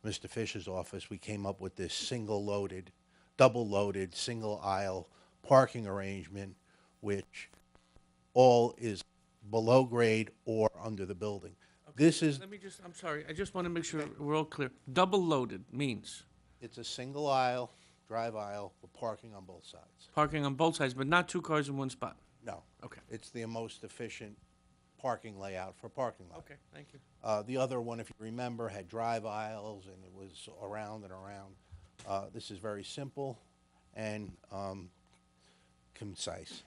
Mr. Fisher's office, we came up with this single-loaded, double-loaded, single-aisle parking arrangement, which all is below grade or under the building. This is, Let me just, I'm sorry, I just want to make sure we're all clear. Double loaded means it's a single aisle, drive aisle, with parking on both sides. parking on both sides, but not 2 cars in one spot. No. Okay. It's the most efficient parking layout for parking lot. Okay, thank you. The other one, if you remember, had drive aisles, and it was around and around. This is very simple and concise.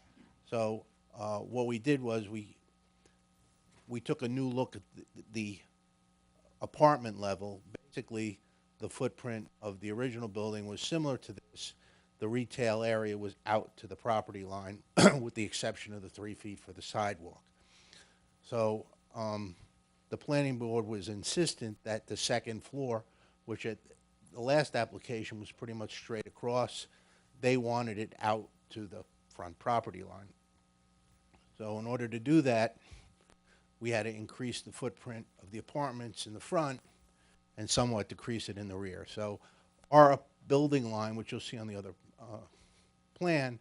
So what we did was we took a new look at the apartment level. Basically, the footprint of the original building was similar to this. The retail area was out to the property line, with the exception of the 3 feet for the sidewalk. So the planning board was insistent that the second floor, which at the last application was pretty much straight across, they wanted it out to the front property line. So in order to do that, we had to increase the footprint of the apartments in the front and somewhat decrease it in the rear. So our building line, which you'll see on the other plan,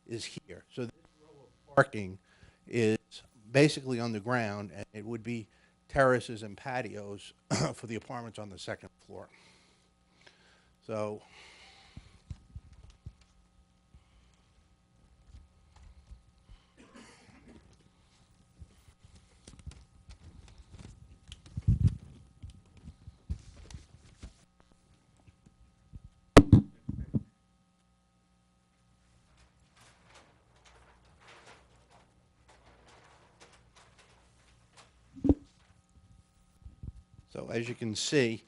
is here. So this row of parking is basically on the ground, and it would be terraces and patios for the apartments on the second floor. So as you can see,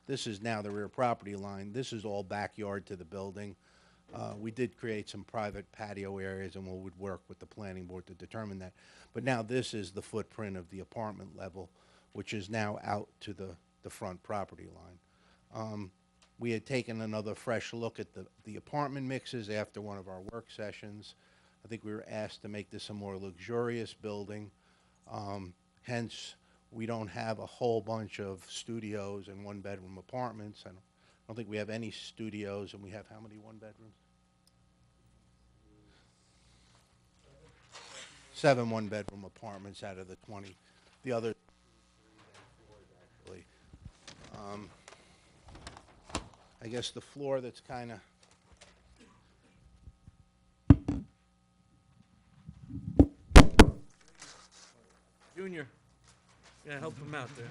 this is now the rear property line. This is all backyard to the building. We did create some private patio areas, and we would work with the planning board to determine that. But now this is the footprint of the apartment level, which is now out to the front property line. We had taken another fresh look at the apartment mixes after one of our work sessions. I think we were asked to make this a more luxurious building. Hence, we don't have a whole bunch of studios and one-bedroom apartments. I don't think we have any studios, and we have how many one-bedrooms? 7 one-bedroom apartments out of the 20. The other actually. I guess the floor that's kind of Junior, yeah, help him out there.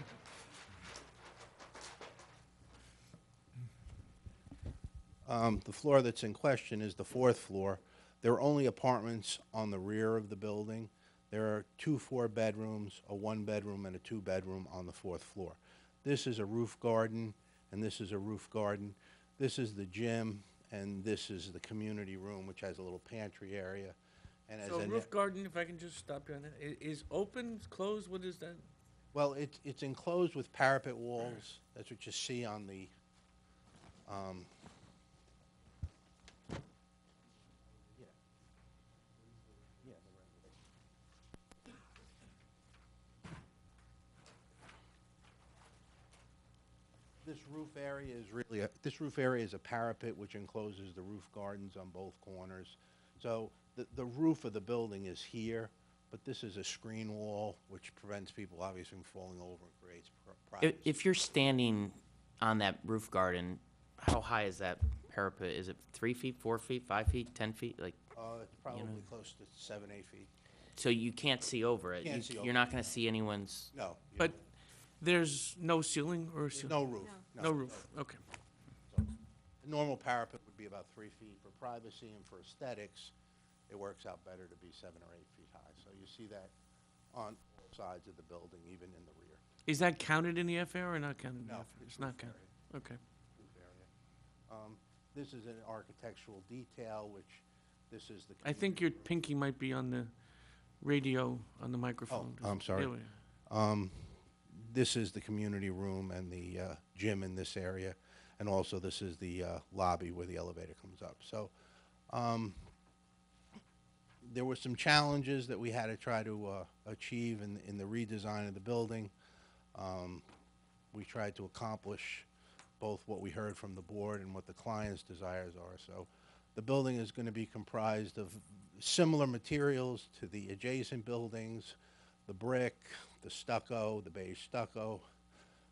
The floor that's in question is the 4th floor. There are only apartments on the rear of the building. There are 2 4-bedrooms, a 1-bedroom, and a 2-bedroom on the 4th floor. This is a roof garden, and this is a roof garden. This is the gym, and this is the community room, which has a little pantry area. And So roof garden, if I can just stop you on that, is open, closed, what is that? Well, it's enclosed with parapet walls. That's what you see on the, This roof area is really this roof area is a parapet which encloses the roof gardens on both corners. So the roof of the building is here, but this is a screen wall which prevents people obviously from falling over and creates privacy. If you're standing on that roof garden, how high is that parapet? Is it 3 feet, 4 feet, 5 feet, 10 feet? Like, It's probably close to 7, 8 feet. so you can't see over it. Can't see over You're not going to see anyone's. No. But there's no ceiling or There's ceiling? no roof. No roof, okay. So, a normal parapet would be about 3 feet. For privacy and for aesthetics, it works out better to be 7 or 8 feet high. So you see that on both sides of the building, even in the rear. Is that counted in the FAR or not counted in the No, FAR? It's not counted, okay. Roof area. This is an architectural detail, which this is the. I think your pinky might be on the radio, on the microphone. I'm sorry. There we are. This is the community room and the gym in this area, and also this is the lobby where the elevator comes up. So there were some challenges that we had to try to achieve in the redesign of the building. We tried to accomplish both what we heard from the board and what the client's desires are. So the building is going to be comprised of similar materials to the adjacent buildings, the brick, the stucco, the beige stucco,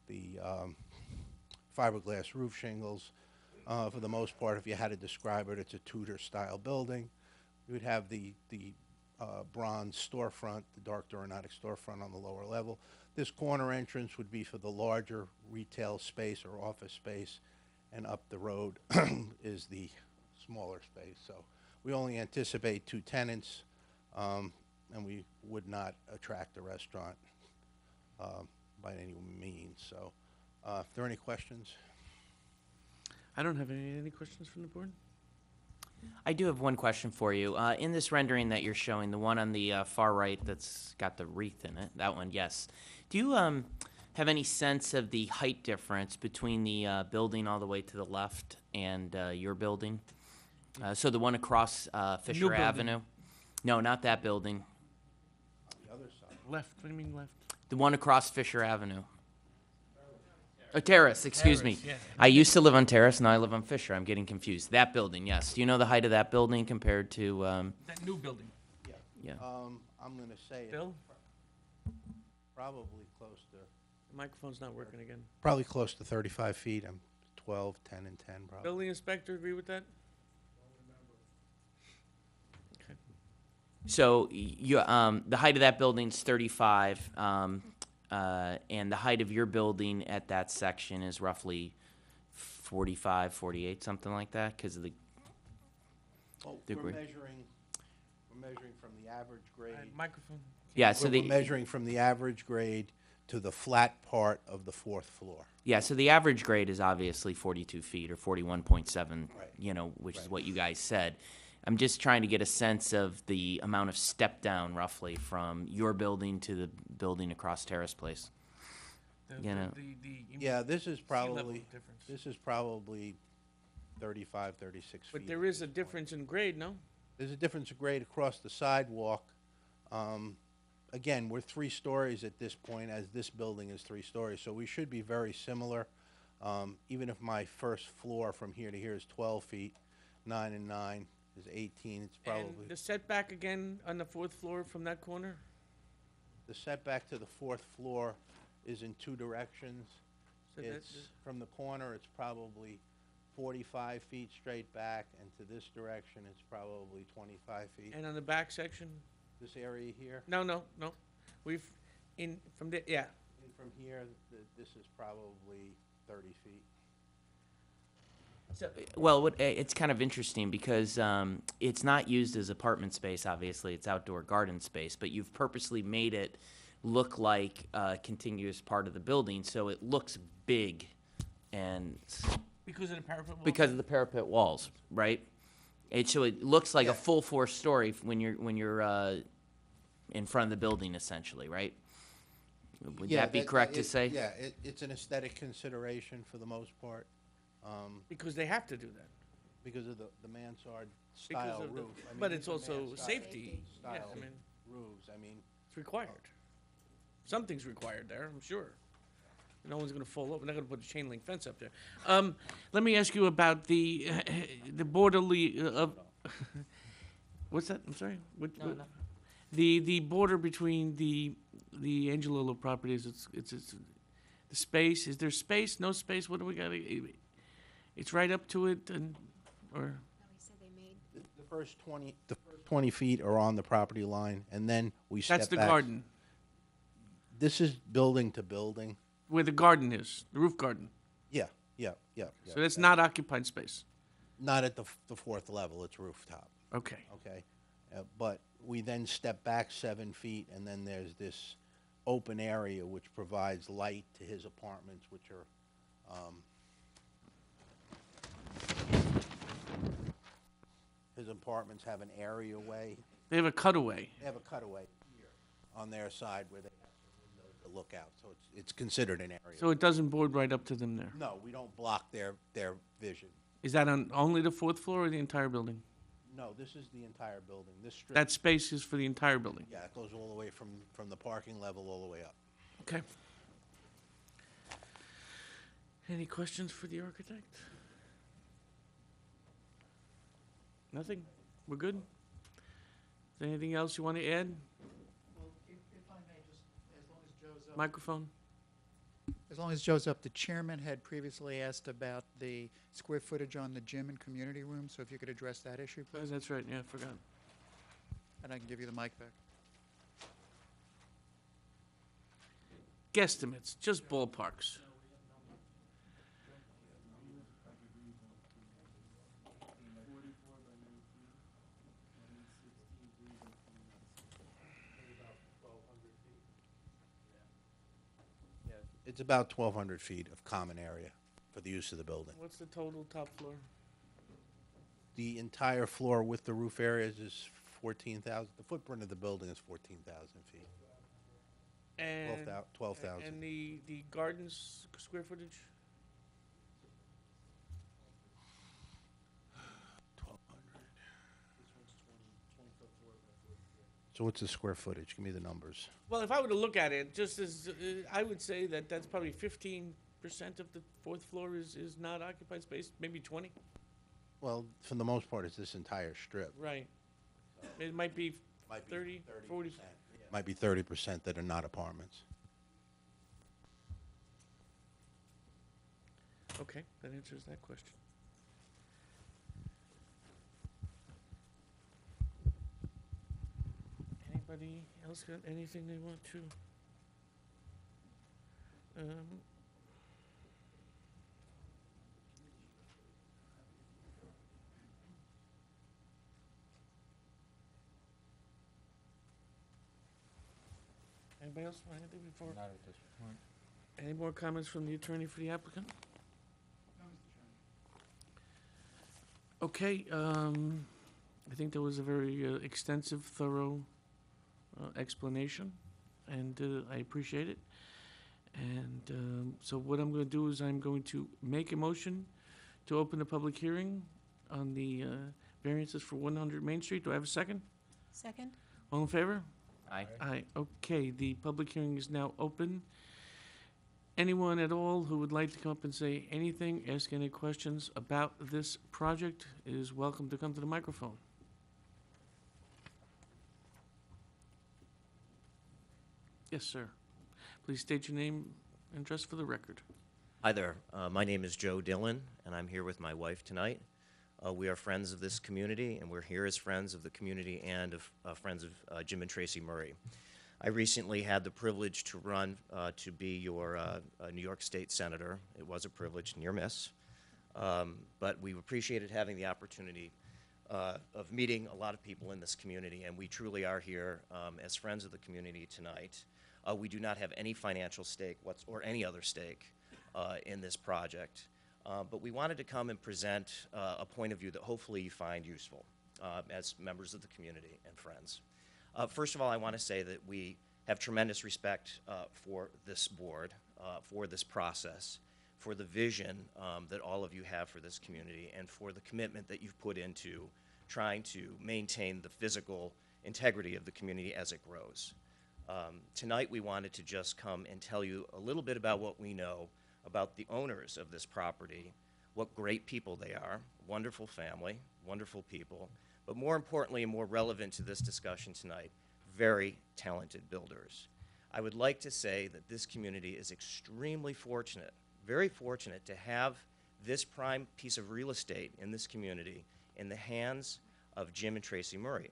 the fiberglass roof shingles. For the most part, if you had to describe it, it's a Tudor-style building. You would have the bronze storefront, the dark aeronautic storefront on the lower level. This corner entrance would be for the larger retail space or office space, and up the road is the smaller space. So we only anticipate 2 tenants, and we would not attract a restaurant by any means. So if there are any questions? I don't have any questions from the board? I do have one question for you. In this rendering that you're showing, the one on the far right that's got the wreath in it, that one, yes. Do you have any sense of the height difference between the building all the way to the left and your building? So the one across Fisher building. Avenue? No, not that building. The other side. Left, what do you mean left? The one across Fisher Avenue. Terrace, excuse me. Terrace, yeah. I used to live on Terrace, now I live on Fisher. I'm getting confused. That building, yes. Do you know the height of that building compared to, That new building. yeah? I'm going to say it's Bill, probably close to, the microphone's not working again. 35 feet. I'm 12, 10, and 10 probably. Building inspector, agree with that? So you, the height of that building's 35, and the height of your building at that section is roughly 45, 48, something like that, because of the, Well, Degree. we're measuring from the average grade. Microphone. yeah, so We're the, measuring from the average grade to the flat part of the 4th floor. yeah, so the average grade is obviously 42 feet or 41.7, Right. you know, which is Right. what you guys said. I'm just trying to get a sense of the amount of step down roughly from your building to the building across Terrace Place. You know. Yeah, this is level probably, difference. this is probably 35, 36 feet. But there is a difference in grade, no? There's a difference of grade across the sidewalk. Again, we're 3 stories at this point, as this building is 3 stories, so we should be very similar. Even if my first floor from here to here is 12 feet, 9 and 9 is 18, it's probably, And the setback again on the 4th floor from that corner? the setback to the 4th floor is in 2 directions. So that- It's, from the corner, it's probably 45 feet straight back, and to this direction, it's probably 25 feet. And on the back section? This area here, No. We've, from the, yeah. and from here, this is probably 30 feet. Well, it's kind of interesting because it's not used as apartment space, obviously, it's outdoor garden space, but you've purposely made it look like a contiguous part of the building, so it looks big and Because of the parapet wall? because of the parapet walls, right? So it looks like Yeah. a full 4-story when you're in front of the building, essentially, right? Would Yeah, that be correct to it- say? Yeah, it's an aesthetic consideration for the most part, Because they have to do that. because of the mansard Because style of the, roof. I mean, but these it's are also mansard safety. Yeah, style I mean, roofs, I mean, it's required. Something's required there, I'm sure. No one's gonna fall over, we're not gonna put a chain link fence up there. Let me ask you about the borderly, what's that, I'm sorry? What- The border between the Angelillo properties, it's the space, is there space, no space, what do we got? It's right up to it and, or, No, he said they made, the first 20 feet are on the property line, and then we step back. that's the garden, This is building to building. where the garden is, the roof garden. Yeah. So that's not occupied space. Not at the 4th level, it's rooftop, Okay. okay? But we then step back 7 feet, and then there's this open area which provides light to his apartments, which are, his apartments have an areaway. They have a cutaway. They have a cutaway here on their side where they have some windows to look out, so it's considered an area. So it doesn't board right up to them there. No, we don't block their vision. Is that on only the 4th floor or the entire building? No, this is the entire building. This strip, That space is for the entire building? yeah, it goes all the way from the parking level all the way up. Okay. Any questions for the architect? Nothing? We're good? Is there anything else you want to add? Well, if I may, just as long as Joe's up. Microphone? As long as Joe's up, the chairman had previously asked about the square footage on the gym and community room, so if you could address that issue, Oh, please. that's right, yeah, I forgot. and I can give you the mic back. Guesstimates, just ballparks. It's about 1,200 feet of common area for the use of the building. What's the total top floor? The entire floor with the roof areas is 14,000. The footprint of the building is 14,000 feet. And 12,000. And the gardens square footage? 1,200. So what's the square footage? Give me the numbers. Well, if I were to look at it, just as, I would say that that's probably 15% of the fourth floor is not occupied space, maybe 20, Well, for the most part, it's this entire strip. right? It might be Might be 30, 40. Might be 30% that are not apartments. Okay, that answers that question. Anybody else got anything they want to? Anybody else want anything before? Not at this point. Any more comments from the attorney for the applicant? Okay, I think that was a very extensive, thorough explanation, and I appreciate it. And so what I'm going to do is I'm going to make a motion to open the public hearing on the variances for 100 Main Street. Do I have a second? Second? All in favor? Aye. Aye. Okay, the public hearing is now open. Anyone at all who would like to come up and say anything, ask any questions about this project is welcome to come to the microphone. Yes, sir. Please state your name and address for the record. Hi there. My name is Joe Dillon, and I'm here with my wife tonight. We are friends of this community, and we're here as friends of the community and of friends of Jim and Tracy Murray. I recently had the privilege to run to be your New York State Senator. It was a privilege, near miss. But we appreciated having the opportunity of meeting a lot of people in this community, and we truly are here as friends of the community tonight. We do not have any financial stake or any other stake in this project, but we wanted to come and present a point of view that hopefully you find useful as members of the community and friends. First of all, I want to say that we have tremendous respect for this board, for this process, for the vision that all of you have for this community, and for the commitment that you've put into trying to maintain the physical integrity of the community as it grows. Tonight, we wanted to just come and tell you a little bit about what we know about the owners of this property, what great people they are, wonderful family, wonderful people, but more importantly and more relevant to this discussion tonight, very talented builders. I would like to say that this community is extremely fortunate, very fortunate to have this prime piece of real estate in this community in the hands of Jim and Tracy Murray,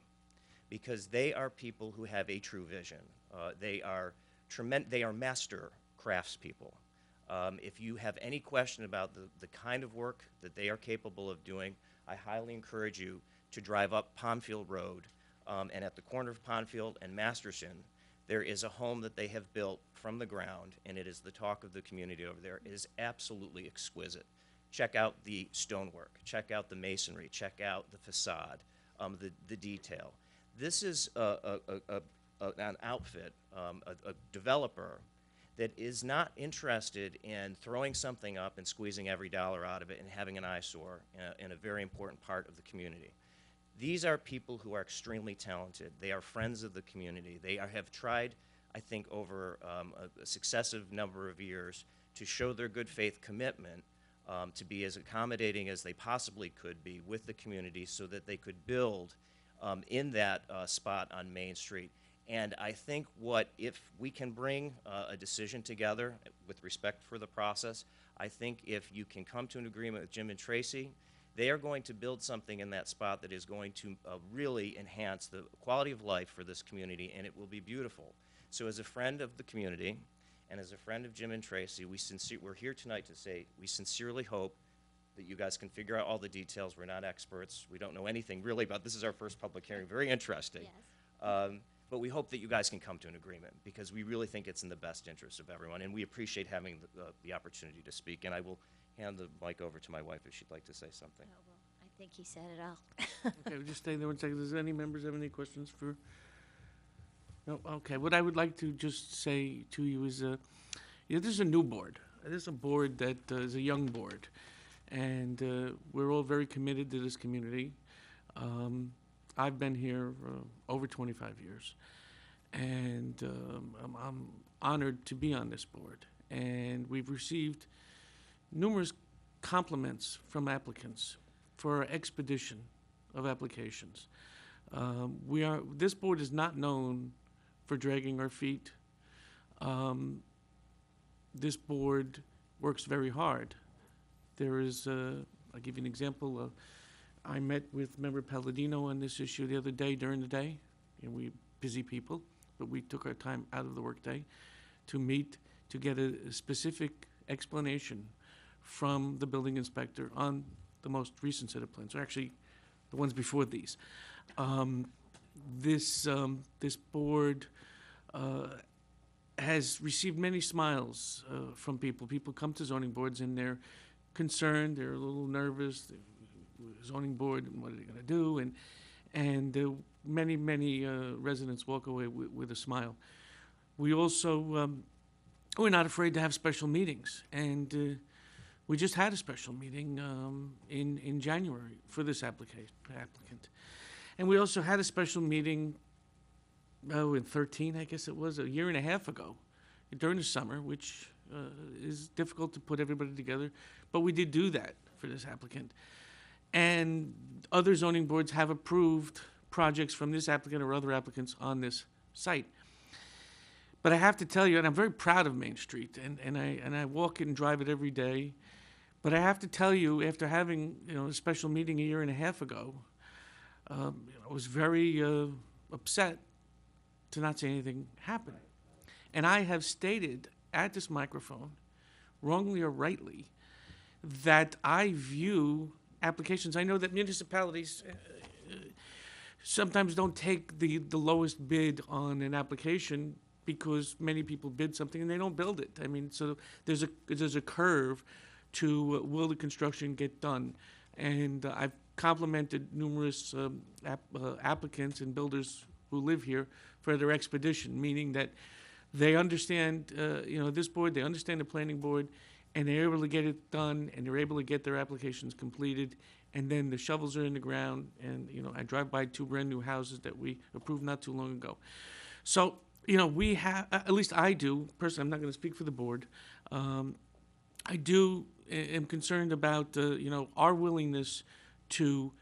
because they are people who have a true vision. They are master craftspeople. If you have any question about the kind of work that they are capable of doing, I highly encourage you to drive up Pondfield Road, and at the corner of Pondfield and Masterson, there is a home that they have built from the ground, and it is the talk of the community over there. It is absolutely exquisite. Check out the stonework, check out the masonry, check out the facade, the detail. This is an outfit, a developer that is not interested in throwing something up and squeezing every dollar out of it and having an eyesore in a very important part of the community. These are people who are extremely talented. They are friends of the community. They have tried, I think, over a successive number of years to show their good faith commitment to be as accommodating as they possibly could be with the community so that they could build in that spot on Main Street. And I think if we can bring a decision together with respect for the process, I think if you can come to an agreement with Jim and Tracy, They are going to build something in that spot that is going to really enhance the quality of life for this community, and it will be beautiful. So as a friend of the community, and as a friend of Jim and Tracy, we're here tonight to say we sincerely hope that you guys can figure out all the details. We're not experts. We don't know anything really about this. Is our first public hearing. Very interesting. Yes. But we hope that you guys can come to an agreement because we really think it's in the best interest of everyone, and we appreciate having the opportunity to speak. And I will hand the mic over to my wife if she'd like to say something. Oh, well, I think he said it all. Okay, we'll just stay there 1 second. Does any members have any questions for? No, okay. What I would like to just say to you is, this is a new board. This is a board that is a young board, and we're all very committed to this community. I've been here over 25 years, and I'm honored to be on this board. And we've received numerous compliments from applicants for our expedition of applications. This board is not known for dragging our feet. This board works very hard. There is, I'll give you an example. I met with Member Palladino on this issue the other day during the day. And we busy people, but we took our time out of the workday to meet to get a specific explanation from the building inspector on the most recent set of plans, or actually the ones before these. This board has received many smiles from people. People come to zoning boards and they're concerned, they're a little nervous. The zoning board, and what are they going to do? And many residents walk away with a smile. We also, we're not afraid to have special meetings, and we just had a special meeting in January for this applicant. And we also had a special meeting in 13, I guess it was, a year and a half ago, during the summer, which is difficult to put everybody together, but we did do that for this applicant. And other zoning boards have approved projects from this applicant or other applicants on this site. But I have to tell you, and I'm very proud of Main Street, and I walk it and drive it every day. But I have to tell you, after having a special meeting a year and a half ago, I was very upset to not see anything happen. And I have stated at this microphone, wrongly or rightly, that I view applications. I know that municipalities sometimes don't take the lowest bid on an application because many people bid something and they don't build it. I mean, so there's a curve to will the construction get done. And I've complimented numerous applicants and builders who live here for their expedition, meaning that they understand, this board, they understand the planning board, and they're able to get it done, and they're able to get their applications completed, and then the shovels are in the ground, and, I drive by 2 brand-new houses that we approved not too long ago. So, we have, at least I do, personally, I'm not going to speak for the board, I am concerned about, our willingness to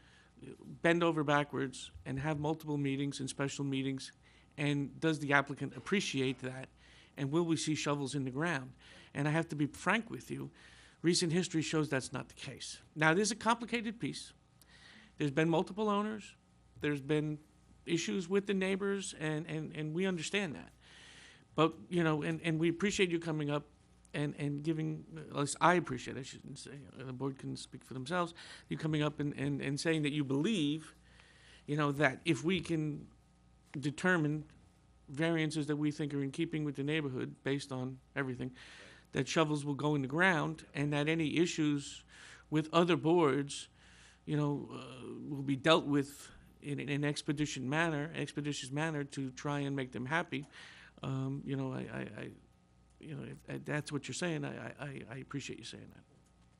bend over backwards and have multiple meetings and special meetings, and does the applicant appreciate that, and will we see shovels in the ground? And I have to be frank with you, recent history shows that's not the case. Now, there's a complicated piece. There's been multiple owners. There's been issues with the neighbors, and we understand that. But, and we appreciate you coming up and giving, at least I appreciate it, I shouldn't say, the board can speak for themselves, you coming up and saying that you believe, that if we can determine variances that we think are in keeping with the neighborhood based on everything, that shovels will go in the ground, and that any issues with other boards, will be dealt with in an expeditious manner to try and make them happy. If that's what you're saying, I appreciate you saying that.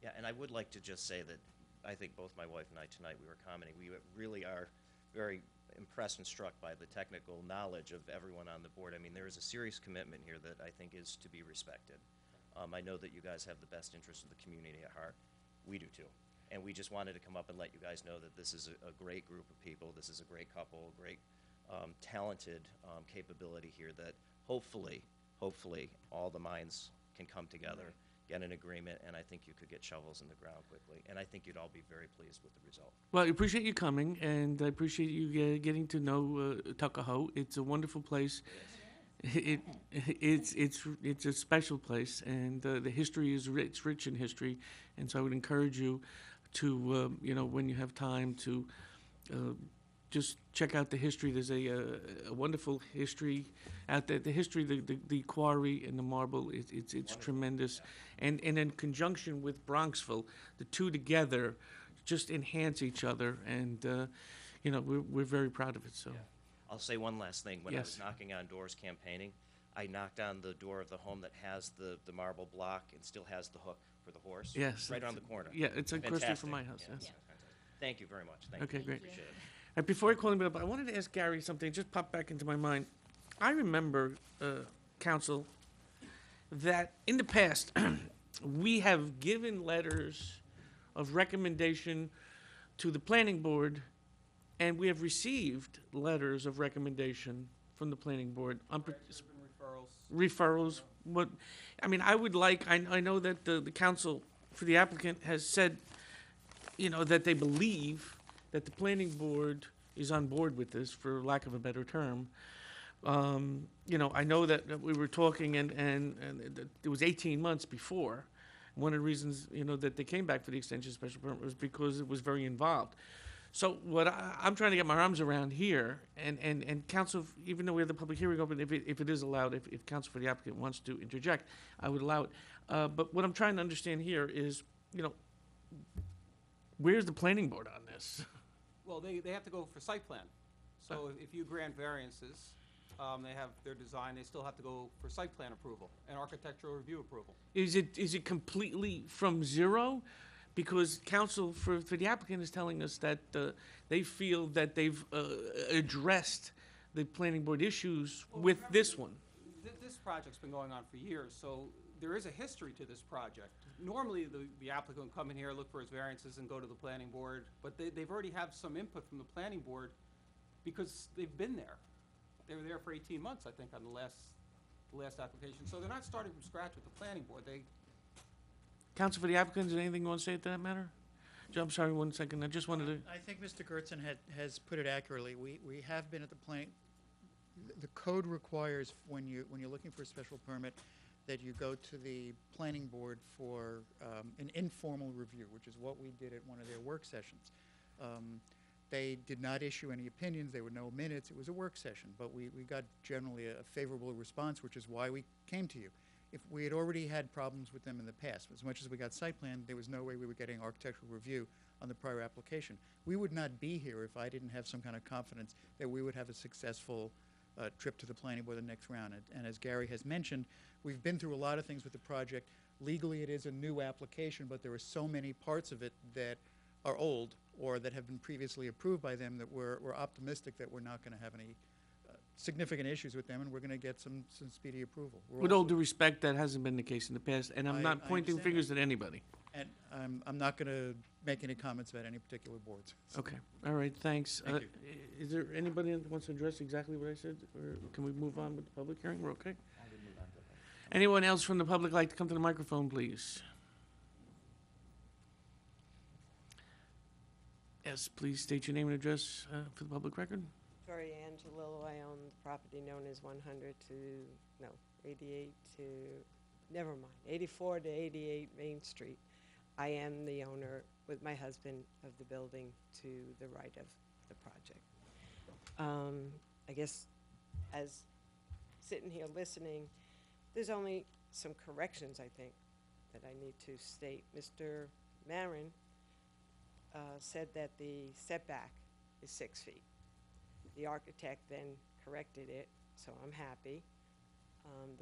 Yeah, and I would like to just say that I think both my wife and I tonight, we were commenting, we really are very impressed and struck by the technical knowledge of everyone on the board. I mean, there is a serious commitment here that I think is to be respected. I know that you guys have the best interest of the community at heart. We do too. And we just wanted to come up and let you guys know that this is a great group of people. This is a great couple, great talented capability here that hopefully all the minds can come together get an agreement, and I think you could get shovels in the ground quickly. And I think you'd all be very pleased with the result. Well, I appreciate you coming, and I appreciate you getting to know Tuckahoe. It's a wonderful place. It's a special place, and the history is rich. It's rich in history, and so I would encourage you to, when you have time, to just check out the history. There's a wonderful history out there. The history, the quarry and the marble, it's tremendous, and in conjunction with Bronxville, the two together just enhance each other, and we're very proud of it. So. I'll say one last thing. When I Yes. was knocking on doors campaigning, I knocked on the door of the home that has the marble block and still has the hook for the horse. Yes. Right around the corner. Yeah, it's across the street from Fantastic. my house. Yeah, Yes. fantastic. Thank you very much. Thank Okay, you. great. Appreciate it. Before I call him up, I wanted to ask Gary something. It just popped back into my mind. I remember, Council, that in the past, we have given letters of recommendation to the planning board, and we have received letters of recommendation from the planning board on There's been referrals. referrals. What, I would like, I know that the council for the applicant has said, that they believe that the planning board is on board with this, for lack of a better term. I know that we were talking and it was 18 months before. One of the reasons, that they came back for the extension special permit was because it was very involved. So what I'm trying to get my arms around here, and council, even though we have the public hearing open, if it is allowed, if council for the applicant wants to interject, I would allow it. But what I'm trying to understand here is, where's the planning board on this? Well, they have to go for site plan. So if you grant variances, they have their design, they still have to go for site plan approval and architectural review approval. Is it completely from zero? Because counsel for the applicant is telling us that they feel that they've addressed the planning board issues Well, with remember, this one. This project's been going on for years, so there is a history to this project. Normally, the applicant will come in here, look for his variances, and go to the planning board, but they've already have some input from the planning board because they've been there. They were there for 18 months, I think, on the last application. So they're not starting from scratch with the planning board. Counsel for the applicant, is there anything you want to say to that matter? Joe, I'm sorry, 1 second. I just wanted to. I think Mr. Gertzen has put it accurately. We have been at the planning, the code requires when you're looking for a special permit that you go to the planning board for an informal review, which is what we did at one of their work sessions. They did not issue any opinions. There were no minutes. It was a work session, but we got generally a favorable response, which is why we came to you. If we had already had problems with them in the past, as much as we got site plan, there was no way we were getting architectural review on the prior application. We would not be here if I didn't have some kind of confidence that we would have a successful trip to the planning board the next round. And as Gary has mentioned, we've been through a lot of things with the project. Legally, it is a new application, but there are so many parts of it that are old or that have been previously approved by them that we're optimistic that we're not going to have any significant issues with them, and we're going to get some speedy approval. We're With all also- due respect, that hasn't been the case in the past, and I'm I not pointing understand fingers at anybody. And I'm not going to make any comments about any particular boards. So- Okay, all right, thanks. Thank you. Is there anybody that wants to address exactly what I said, or can we move on with the public hearing? We're okay? Anyone else from the public like to come to the microphone, please? Yes, please state your name and address for the public record. Tori Angelo, I own the property known as 88 to, never mind, 84 to 88 Main Street. I am the owner with my husband of the building to the right of the project. I guess as sitting here listening, there's only some corrections, I think, that I need to state. Mr. Marin said that the setback is 6 feet. The architect then corrected it, so I'm happy.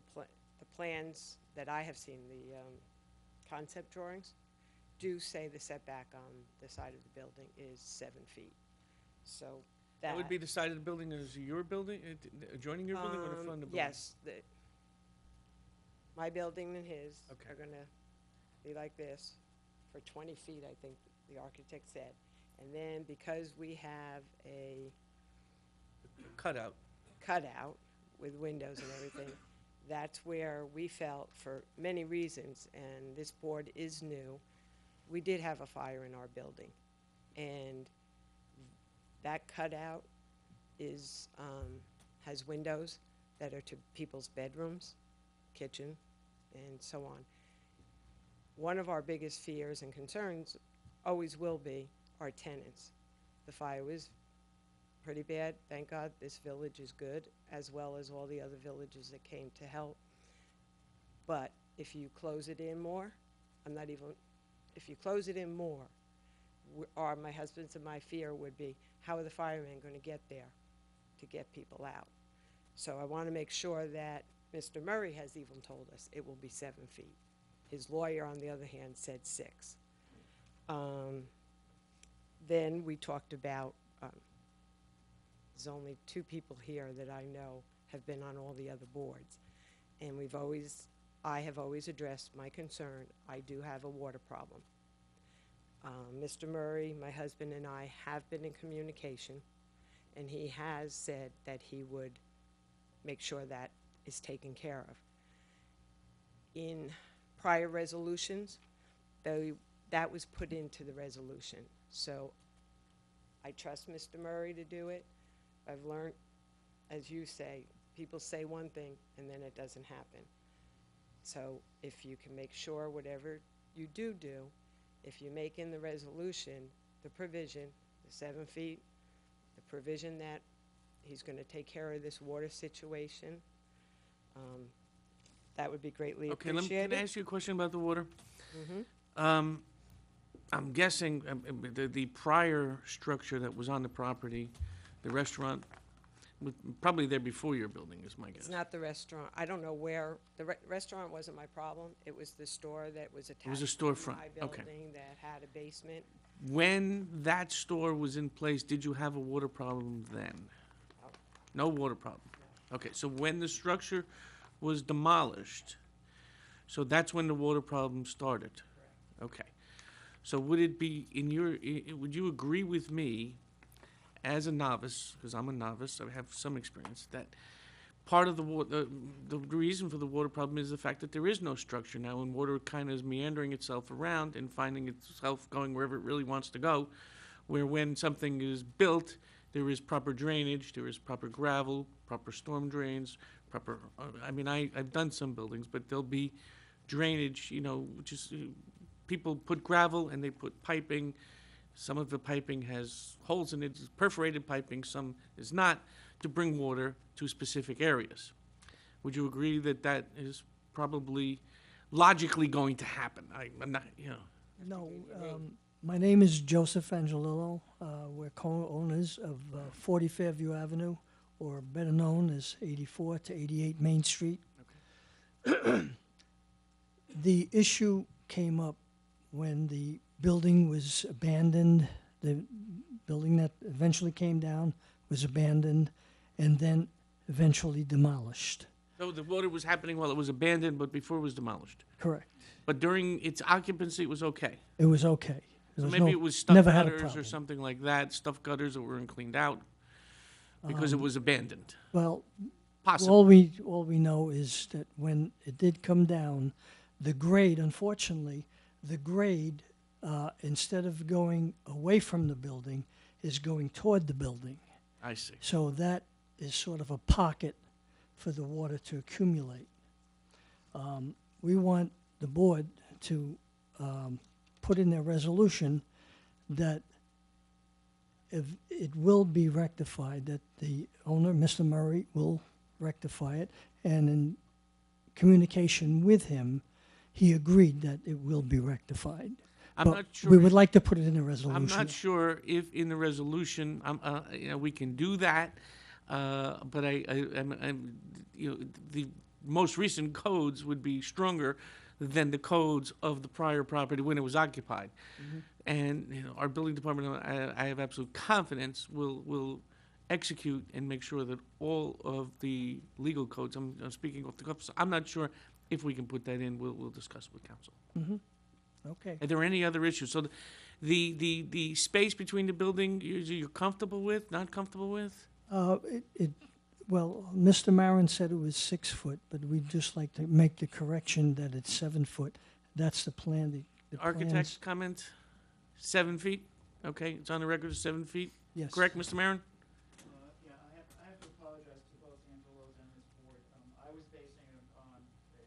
The plans that I have seen, the concept drawings, do say the setback on the side of the building is 7 feet. So That would be the side of the building, is your building, adjoining your building or the front of the building? Yes, my building and his Okay. are gonna be like this for 20 feet, I think the architect said. And then because we have a Cutout. cutout with windows and everything, That's where we felt, for many reasons, and this board is new, we did have a fire in our building. And that cutout is, has windows that are to people's bedrooms, kitchen, and so on. One of our biggest fears and concerns always will be our tenants. The fire was pretty bad. Thank God this village is good, as well as all the other villages that came to help. But if you close it in more, if you close it in more, or my husband's and my fear would be, how are the firemen going to get there to get people out? So I want to make sure that Mr. Murray has even told us it will be 7 feet. His lawyer, on the other hand, said 6. Then we talked about, there's only 2 people here that I know have been on all the other boards. And I have always addressed my concern. I do have a water problem. Mr. Murray, my husband, and I have been in communication, and he has said that he would make sure that is taken care of. In prior resolutions, that was put into the resolution. So I trust Mr. Murray to do it. I've learned, as you say, people say one thing and then it doesn't happen. So if you can make sure whatever you do, if you make in the resolution the provision, the 7 feet, the provision that he's going to take care of this water situation, that would be greatly Okay, appreciated. can I ask you a question about the water? Mhm. I'm guessing the prior structure that was on the property, the restaurant, was probably there before your building, is my guess. It's not the restaurant. I don't know where, the restaurant wasn't my problem. It was the store that was attached was a to storefront, my okay. building that had a basement. When that store was in place, did you have a water problem then? No water problem? Okay, so when the structure was demolished, so that's when the water problem started? Okay. So would it be, would you agree with me, as a novice, because I'm a novice, I have some experience, that part of the reason for the water problem is the fact that there is no structure now, and water kind of is meandering itself around and finding itself going wherever it really wants to go, where when something is built, there is proper drainage, there is proper gravel, proper storm drains, proper, I've done some buildings, but there'll be drainage, which is, people put gravel and they put piping. Some of the piping has holes in it, it's perforated piping, some is not, to bring water to specific areas. Would you agree that that is probably logically going to happen? I'm not, No, my name is Joseph Angelillo. We're co-owners of 40 Fairview Avenue, or better known as 84 to 88 Main Street. The issue came up when the building was abandoned. The building that eventually came down was abandoned and then eventually demolished. So the water was happening while it was abandoned, but before it was demolished? Correct. But during its occupancy, it was okay? It was okay. So maybe it was stuff never had a gutters or problem. something like that, stuff gutters that weren't cleaned out because it was abandoned? Well, Possibly. all we know is that when it did come down, the grade, unfortunately, instead of going away from the building, is going toward the building. I see. So that is sort of a pocket for the water to accumulate. We want the board to put in their resolution that if it will be rectified, that the owner, Mr. Murray, will rectify it, and in communication with him, he agreed that it will be rectified. I'm But not sure. we would like to put it in the resolution. I'm not sure if in the resolution, we can do that, but the most recent codes would be stronger than the codes of the prior property when it was occupied. And our building department, I have absolute confidence, will execute and make sure that all of the legal codes, I'm speaking off the cuff, so I'm not sure if we can put that in. We'll discuss with council. Okay. Are there any other issues? So the space between the building, you're comfortable with, not comfortable with? Well, Mr. Marin said it was 6 foot, but we'd just like to make the correction that it's 7 foot. That's the plan, the Architect's plans. comment, 7 feet? Okay, it's on the record as 7 feet? Yes. Correct, Mr. Maron? Yeah, I have to apologize to both Angelos and this board. I was basing it on the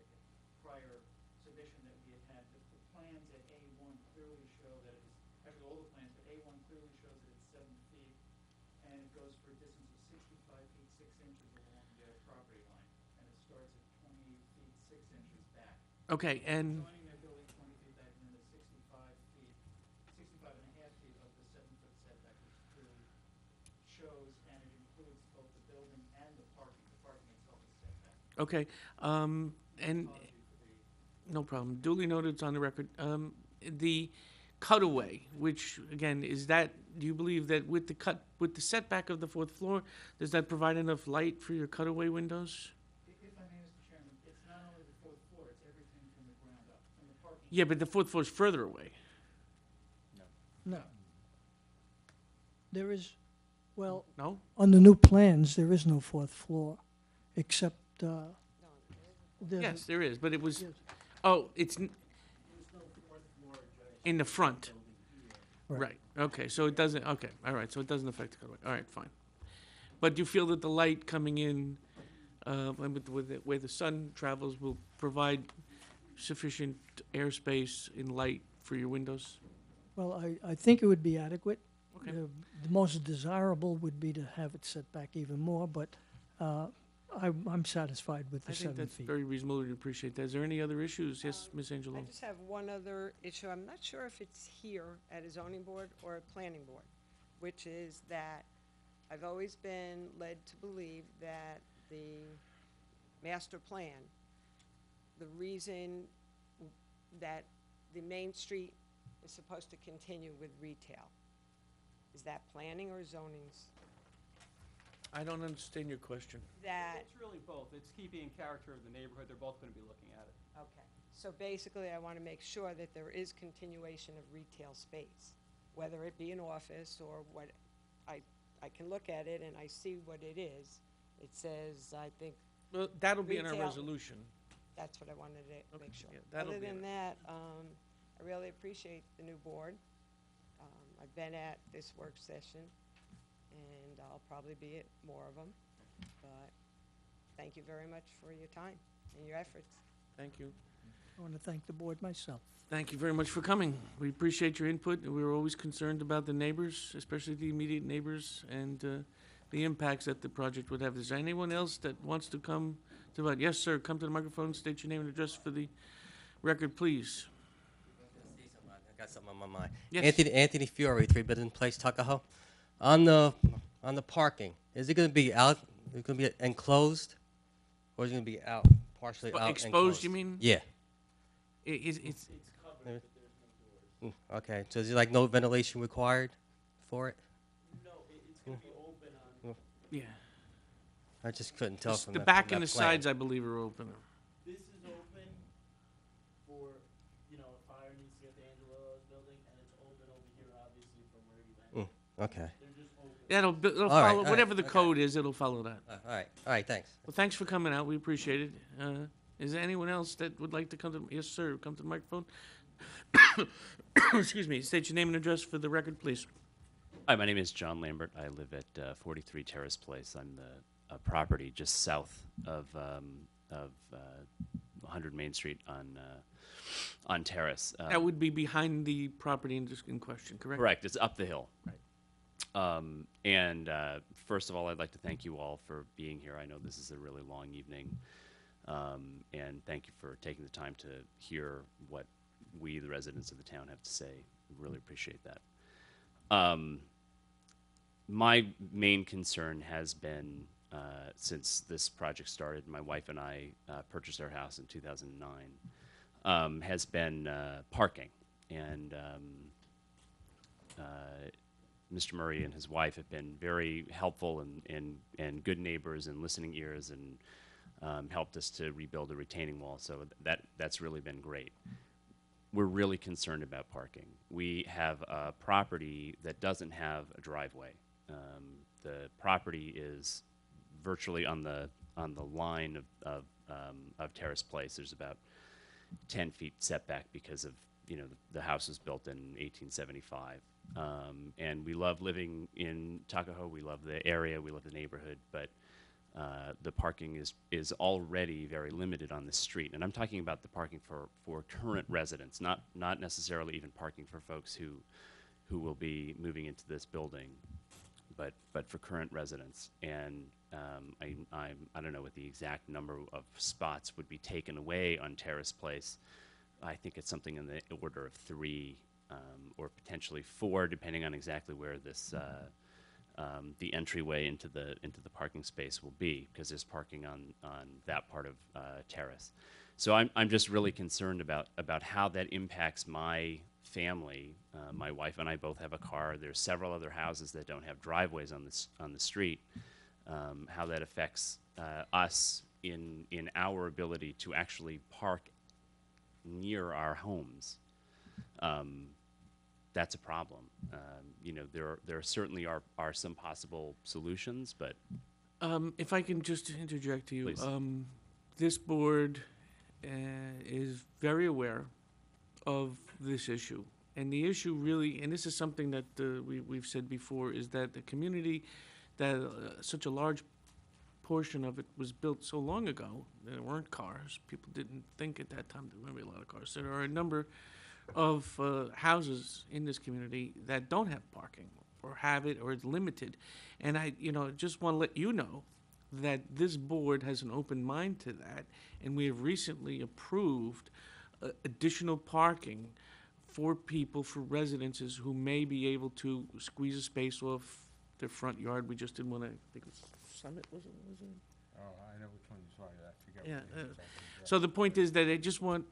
prior submission that we had had. The plans at A1 clearly show that it's, actually all the plans, but A1 clearly shows that it's 7 feet, and it goes for a distance of 65 feet, 6 inches along the property line, and it starts at 28 feet, 6 inches back. Okay, and, Joining their building 20 feet back, and then the 65 feet, 65 and a half feet of the 7-foot setback, which clearly shows, and it includes both the building and the parking. The parking itself is set back. okay, and, no problem, duly noted, it's on the record. The cutaway, which, again, is that, do you believe that with the setback of the 4th floor, does that provide enough light for your cutaway windows? If I may, Mr. Chairman, it's not only the 4th floor, it's everything from the ground up, from the parking. Yeah, but the 4th floor is further away. No. There is, well, No? on the new plans, there is no 4th floor, except, there's a- Yes, there is, but it was, Yes. oh, it's in the front. Right. Right, okay, so it doesn't, okay, all right, so it doesn't affect the cutaway, all right, fine. But do you feel that the light coming in, and with the way the sun travels will provide sufficient airspace and light for your windows? Well, I think it would be adequate. Okay. The most desirable would be to have it set back even more, but I'm satisfied with I the think 7 that's feet. very reasonable, we appreciate that. Is there any other issues? Yes, Ms. I Angelo? just have one other issue. I'm not sure if it's here at a zoning board or a planning board, which is that I've always been led to believe that the master plan, the reason that the Main Street is supposed to continue with retail, is that planning or zoning's? I don't understand your question. That, It's really both. It's keeping in character of the neighborhood. They're both going to be looking at it. okay. So basically, I want to make sure that there is continuation of retail space, whether it be an office or what, I can look at it and I see what it is. It says, I think, Well, that'll be in our Retail. resolution. that's what I wanted to Okay, make sure. yeah, that'll Other be than in that, I really appreciate the new board. I've been at this work session, and I'll probably be at more of them. But thank you very much for your time and your efforts. Thank you. I want to thank the board myself. Thank you very much for coming. We appreciate your input, and we were always concerned about the neighbors, especially the immediate neighbors, and the impacts that the project would have. Is there anyone else that wants to come to, yes, sir, come to the microphone, state your name and address for the record, please. I got something on my mind. Yes. Anthony Fiore, 3 Business Place, Tuckahoe. On the parking, is it going to be out? Is it going to be enclosed, or is it going to be out, partially out? Exposed, you mean? Yeah. It's, Okay. So is it like no ventilation required for it? yeah. I just couldn't tell from The that- back from and the that plan. sides, I believe, are open. This is open for, you know, if fire needs to get to Angelo's building, and it's open over here, obviously, from where you entered. Okay. They're just open. It'll All right, follow, all right, whatever the okay. code is, it'll follow that. All right. All right. Thanks. Well, thanks for coming out, we appreciate it. Is there anyone else that would like to come to, yes, sir, come to the microphone? Excuse me, state your name and address for the record, please. Hi, my name is John Lambert. I live at 43 Terrace Place. I'm the property just south of 100 Main Street on Terrace. That would be behind the property in question, correct? Correct. It's up the hill. And first of all, I'd like to thank you all for being here. I know this is a really long evening, and thank you for taking the time to hear what we, the residents of the town, have to say. Really appreciate that. My main concern has been, since this project started, my wife and I purchased our house in 2009, has been parking. And Mr. Murray and his wife have been very helpful and good neighbors and listening ears, and helped us to rebuild a retaining wall. So that's really been great. We're really concerned about parking. We have a property that doesn't have a driveway. The property is virtually on the line of Terrace Place. There's about 10 feet setback because of, you know, the house was built in 1875. And we love living in Tuckahoe. We love the area. We love the neighborhood. But the parking is already very limited on this street. And I'm talking about the parking for current residents, not necessarily even parking for folks who will be moving into this building, but for current residents. And I don't know what the exact number of spots would be taken away on Terrace Place. I think it's something in the order of 3 or potentially 4, depending on exactly where this the entryway into the parking space will be, because there's parking on that part of Terrace. So I'm just really concerned about how that impacts my family. My wife and I both have a car. There's several other houses that don't have driveways on the street. How that affects us in our ability to actually park near our homes. That's a problem. You know, there certainly are some possible solutions, but If I can just interject to you, Please. This board is very aware of this issue. And the issue really, and this is something that we've said before, is that the community, that such a large portion of it was built so long ago, there weren't cars. People didn't think at that time there were going to be a lot of cars. So there are a number of houses in this community that don't have parking, or have it, or it's limited. And I, just want to let you know that this board has an open mind to that, and we have recently approved additional parking for people, for residences who may be able to squeeze a space off their front yard. We just didn't want to, I think it was Summit, was it? Oh, I know which one you saw, I forget. Yeah, what the name is. So the point is that I just want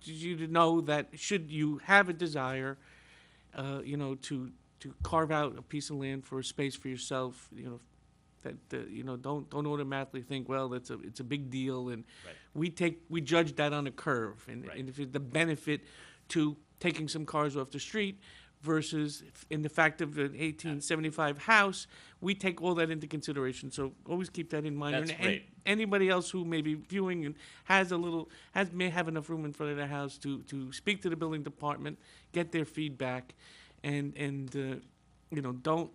you to know that should you have a desire, to carve out a piece of land for a space for yourself, don't automatically think, well, it's a big deal, and Right. we judge that on a curve, and, Right. and if it's the benefit to taking some cars off the street versus in the fact of an 1875 house, we take all that into consideration. So always keep that in mind. That's And great. anybody else who may be viewing and may have enough room in front of their house to speak to the building department, get their feedback, and don't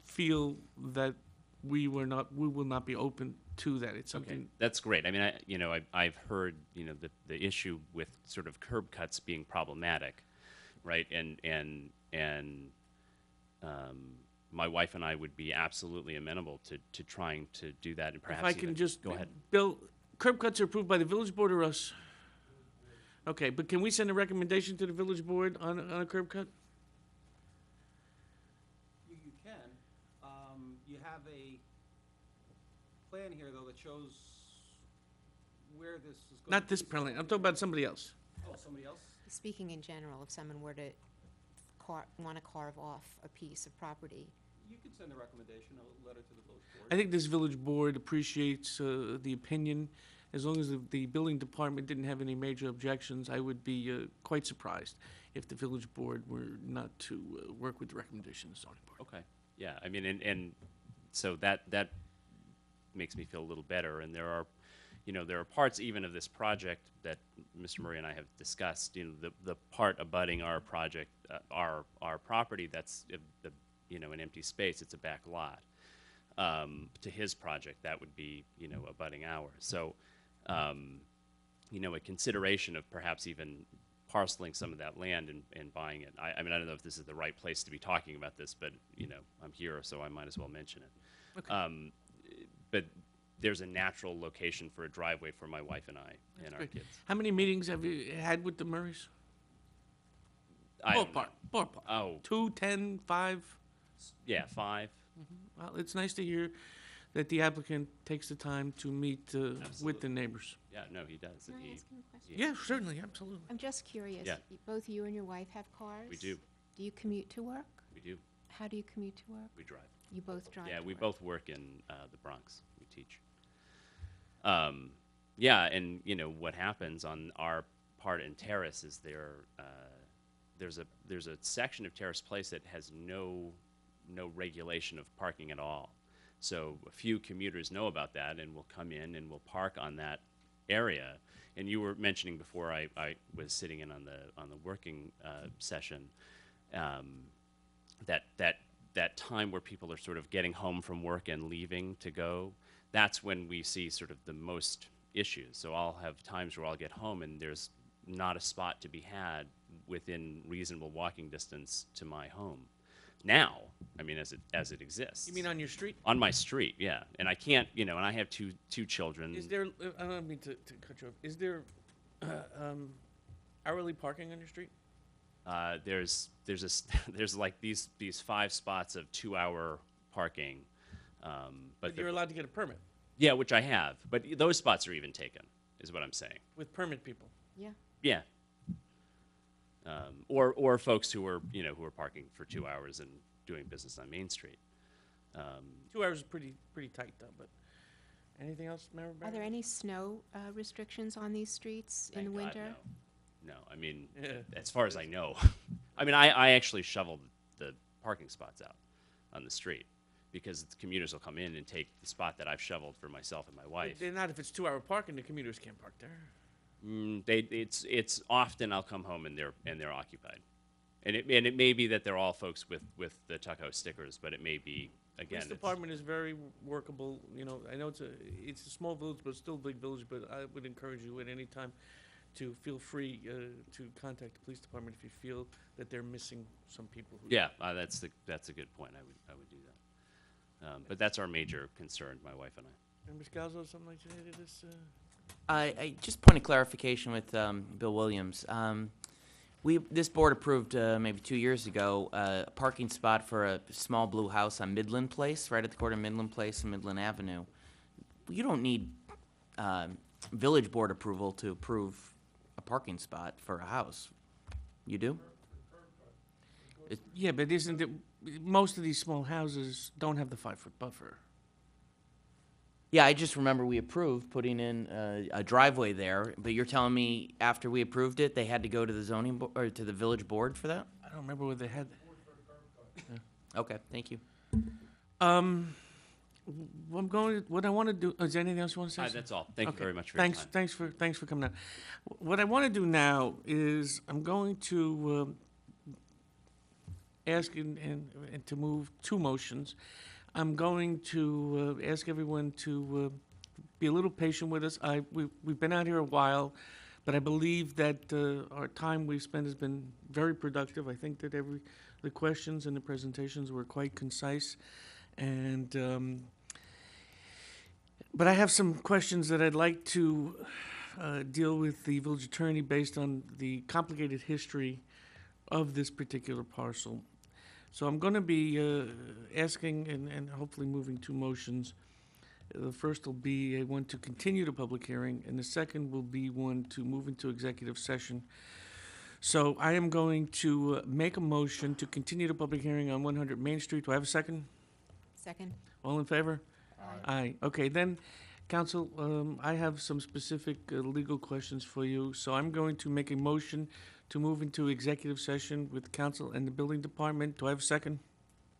feel that we will not be open to that. It's something. Okay, that's great. I mean, I've heard, the issue with sort of curb cuts being problematic, right? And my wife and I would be absolutely amenable to trying to do that, and perhaps If I can even- just, go ahead. Bill, curb cuts are approved by the village board or us? Okay, but can we send a recommendation to the village board on a curb cut? You can. You have a plan here, though, that shows where this is going. Not this plan, I'm talking about somebody else. Oh, somebody else? Speaking in general, if someone were to want to carve off a piece of property, You could send a recommendation, a letter to the village board. I think this village board appreciates the opinion. As long as the building department didn't have any major objections, I would be quite surprised if the village board were not to work with the recommendation of the zoning board. Okay, yeah, I mean, and so that makes me feel a little better, and there are parts even of this project that Mr. Murray and I have discussed, the part abutting our project, our property, that's, an empty space, it's a back lot. To his project, that would be, abutting ours. So, a consideration of perhaps even parceling some of that land and buying it. I mean, I don't know if this is the right place to be talking about this, but, I'm here, so I might as well mention it. Okay. But there's a natural location for a driveway for my wife and I and our Great. kids. How many meetings have you had with the Murrays? I don't know. Ballpark. Oh, 2, 10, 5? yeah, 5. Well, it's nice to hear that the applicant takes the time to meet with Absolutely. the neighbors. Yeah, no, he does. can and I he- ask him a question? Yeah, certainly, absolutely. I'm just curious. Yeah. Both you and your wife have cars? We do. Do you commute to work? We do. How do you commute to work? We drive. You both drive Yeah, to we work? both work in the Bronx. We teach. Yeah, and what happens on our part in Terrace is there's a section of Terrace Place that has no regulation of parking at all. So a few commuters know about that and will come in and will park on that area. And you were mentioning before I was sitting in on the working session, that time where people are sort of getting home from work and leaving to go, that's when we see sort of the most issues. So I'll have times where I'll get home and there's not a spot to be had within reasonable walking distance to my home. Now, I mean, as it exists. You mean on your street? On my street, yeah. And I can't, and I have two children. Is there, I don't mean to cut you off, is there hourly parking on your street? There's like these 5 spots of 2-hour parking, But you're allowed to get a permit yeah, which I have, but those spots are even taken, is what I'm saying. with permit people. Yeah. Yeah. Or folks who are parking for 2 hours and doing business on Main Street. 2 hours is pretty tight though, but anything else, Mayor Are there Barry? any snow restrictions on these streets in the Thank God, winter? No, I mean, Yeah. as far as I know. I mean, I actually shoveled the parking spots out on the street because the commuters will come in and take the spot that I've shoveled for myself and my wife. They're not if it's 2 hour parking, the commuters can't park there. It's often I'll come home and they're occupied, and it may be that they're all folks with the Tuckahoe stickers, but it may be again. Police department is very workable, I know it's a small village, but it's still a big village, but I would encourage you at any time to feel free to contact the police department if you feel that they're missing some people. Yeah, that's a good point. I would do that, but that's our major concern, my wife and I. Member Scalzo, something like that to this? I just point of clarification with Bill Williams. This board approved maybe 2 years ago a parking spot for a small blue house on Midland Place, right at the corner of Midland Place and Midland Avenue. You don't need village board approval to approve a parking spot for a house. You do? Yeah, but isn't it, most of these small houses don't have the 5-foot buffer. Yeah, I just remember we approved putting in a driveway there, but you're telling me after we approved it, they had to go to the zoning or to the village board for that? I don't remember whether they had. Okay, thank you. What I want to do, is there anything else you want to say? That's all. Thank you very much for Thanks, your time. thanks for coming out. What I want to do now is I'm going to ask and to move 2 motions. I'm going to ask everyone to be a little patient with us. We've been out here a while, but I believe that our time we've spent has been very productive. I think that the questions and the presentations were quite concise, and but I have some questions that I'd like to deal with the village attorney based on the complicated history of this particular parcel. So I'm going to be asking and hopefully moving 2 motions. The first will be one to continue the public hearing, and the second will be one to move into executive session. So I am going to make a motion to continue the public hearing on 100 Main Street. Do I have a second? Second? All in favor? Aye. Okay, then, council, I have some specific legal questions for you. So I'm going to make a motion to move into executive session with council and the building department. Do I have a second?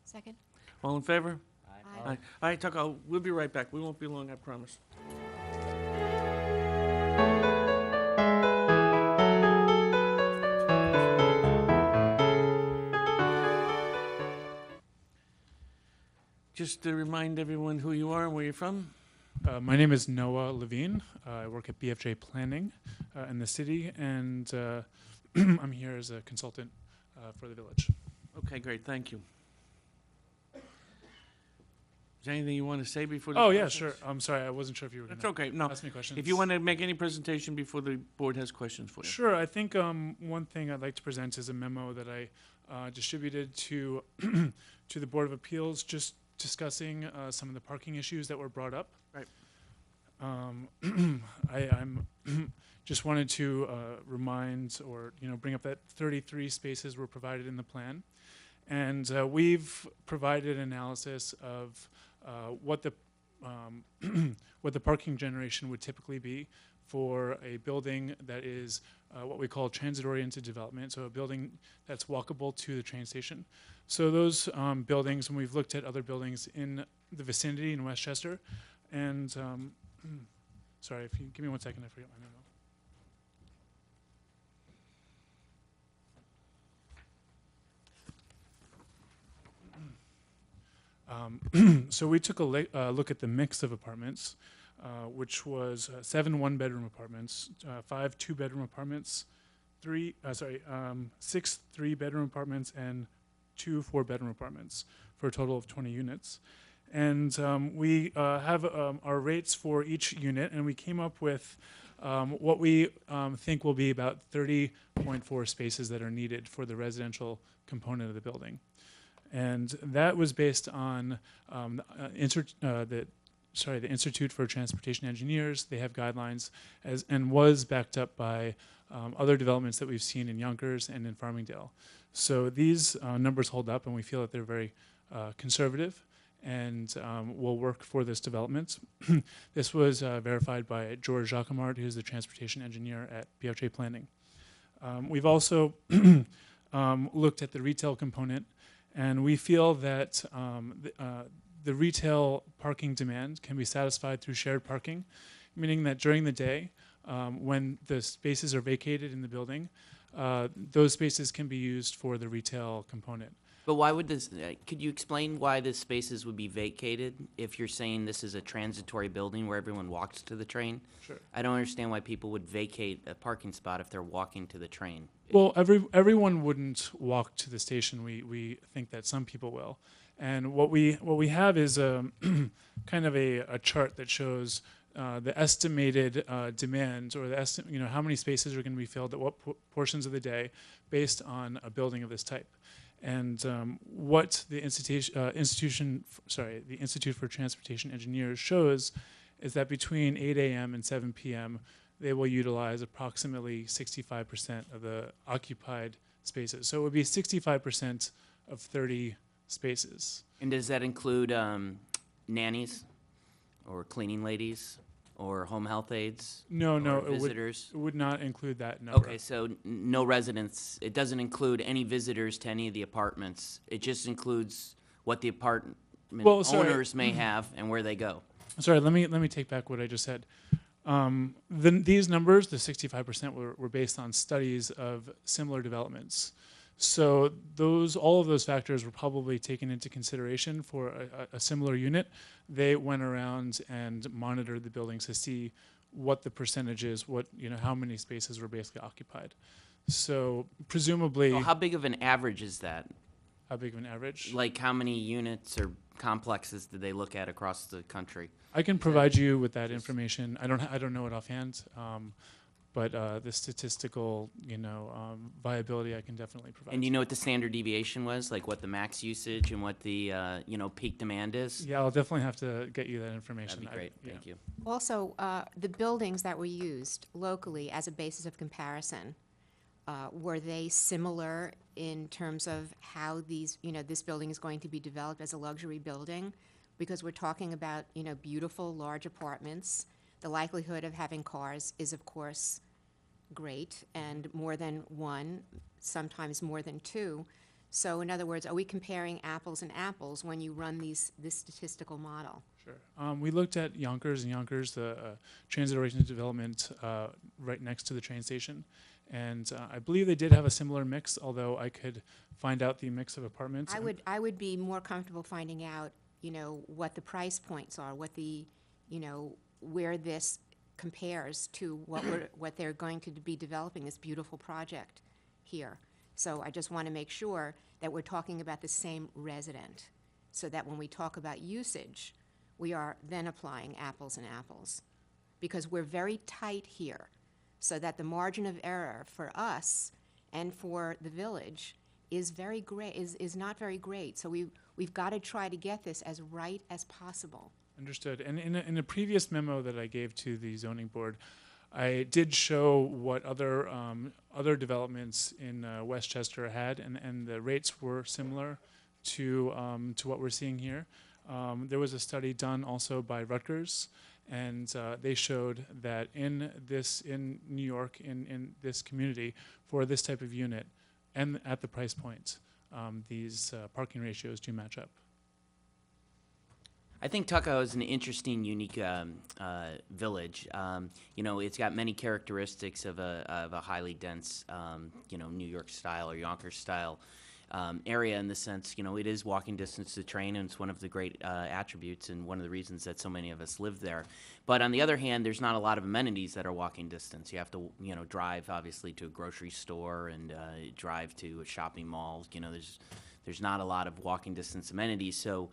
Second? All in favor? Aye. All right, Tuckahoe, we'll be right back. We won't be long, I promise. Just to remind everyone who you are and where you're from. My name is Noah Levine. I work at BFJ Planning in the city, and I'm here as a consultant for the village. Okay, great, thank you. Is there anything you want to say before the? Oh, yeah, process? sure. I'm sorry, I wasn't sure if you were going That's okay, no. ask me questions. If you want to make any presentation before the board has questions for you. Sure. I think one thing I'd like to present is a memo that I distributed to to the Board of Appeals, just discussing some of the parking issues that were brought up. Right. I'm just wanted to remind or bring up that 33 spaces were provided in the plan, and we've provided analysis of what the what the parking generation would typically be for a building that is what we call transit-oriented development, so a building that's walkable to the train station. So those buildings, and we've looked at other buildings in the vicinity in Westchester. And sorry, if you give me 1 second, I forget my memo. So we took a look at the mix of apartments, which was 7 one-bedroom apartments, 5 two-bedroom apartments, 6 three-bedroom apartments, and 2 four-bedroom apartments, for a total of 20 units. And we have our rates for each unit, and we came up with what we think will be about 30.4 spaces that are needed for the residential component of the building. And that was based on the Institute for Transportation Engineers. They have guidelines, and was backed up by other developments that we've seen in Yonkers and in Farmingdale. So these numbers hold up, and we feel that they're very conservative and will work for this development. This was verified by George Jacquemart, who's the transportation engineer at BFJ Planning. We've also looked at the retail component, and we feel that the retail parking demand can be satisfied through shared parking, meaning that during the day, when the spaces are vacated in the building, those spaces can be used for the retail component. But why would this, could you explain why the spaces would be vacated if you're saying this is a transitory building where everyone walks to the train? Sure. I don't understand why people would vacate a parking spot if they're walking to the train. Well, everyone wouldn't walk to the station. We think that some people will. And what we have is kind of a chart that shows the estimated demand, or the how many spaces are going to be filled at what portions of the day, based on a building of this type. And what the the Institute for Transportation Engineers shows is that between 8 a.m. and 7 p.m., they will utilize approximately 65% of the occupied spaces. So it would be 65% of 30 spaces. And does that include nannies or cleaning ladies or home health aides? No, or it visitors? would not include that number. Okay, so no residents. It doesn't include any visitors to any of the apartments. It just includes what the apartment owners may have and where they go. Sorry, let me take back what I just said. These numbers, the 65%, were based on studies of similar developments. So all of those factors were probably taken into consideration for a similar unit. They went around and monitored the buildings to see what the percentage is, how many spaces were basically occupied. So presumably. So how big of an average is that? How big of an average? Like how many units or complexes did they look at across the country? I can provide you with that information. I don't know it offhand, but the statistical viability I can definitely provide. And do you know what the standard deviation was, like what the max usage and what the peak demand is? Yeah, I'll definitely have to get you that information. That'd be great. Thank you. Also, the buildings that were used locally as a basis of comparison, were they similar in terms of how these, this building is going to be developed as a luxury building? Because we're talking about, beautiful, large apartments. The likelihood of having cars is, of course, great, and more than one, sometimes more than two. So in other words, are we comparing apples and apples when you run this statistical model? Sure. We looked at Yonkers, the transit-oriented development right next to the train station. And I believe they did have a similar mix, although I could find out the mix of apartments. I would be more comfortable finding out, what the price points are, what the, where this compares to what they're going to be developing, this beautiful project here. So I just want to make sure that we're talking about the same resident, so that when we talk about usage, we are then applying apples and apples. Because we're very tight here, so that the margin of error for us and for the village is very great, is not very great. So we've got to try to get this as right as possible. Understood. And in a previous memo that I gave to the zoning board, I did show what other developments in Westchester had, and the rates were similar to what we're seeing here. There was a study done also by Rutgers, and they showed that in New York, in this community, for this type of unit, and at the price point, these parking ratios do match up. I think Tuckahoe is an interesting, unique village. It's got many characteristics of a highly dense, New York style or Yonkers style area in the sense, it is walking distance to the train, and it's one of the great attributes and one of the reasons that so many of us live there. But on the other hand, there's not a lot of amenities that are walking distance. You have to, drive obviously to a grocery store and drive to a shopping mall. There's not a lot of walking distance amenities. So,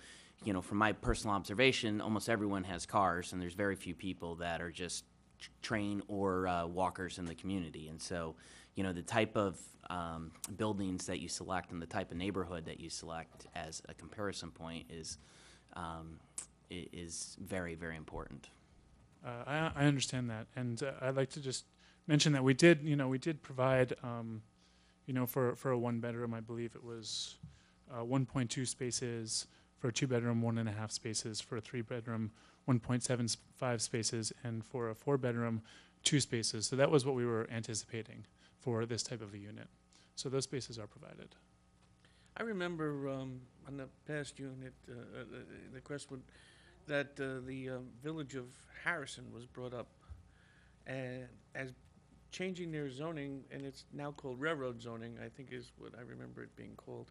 from my personal observation, almost everyone has cars, and there's very few people that are just train or walkers in the community. And so, the type of buildings that you select and the type of neighborhood that you select as a comparison point is very, very important. I understand that, and I'd like to just mention that we did provide, for a one-bedroom, I believe it was 1.2 spaces, for a two-bedroom, 1.5 spaces, for a three-bedroom, 1.75 spaces, and for a four-bedroom, 2 spaces. So that was what we were anticipating for this type of a unit. So those spaces are provided. I remember on the past unit, the Crestwood, that the village of Harrison was brought up as changing their zoning, and it's now called railroad zoning, I think is what I remember it being called.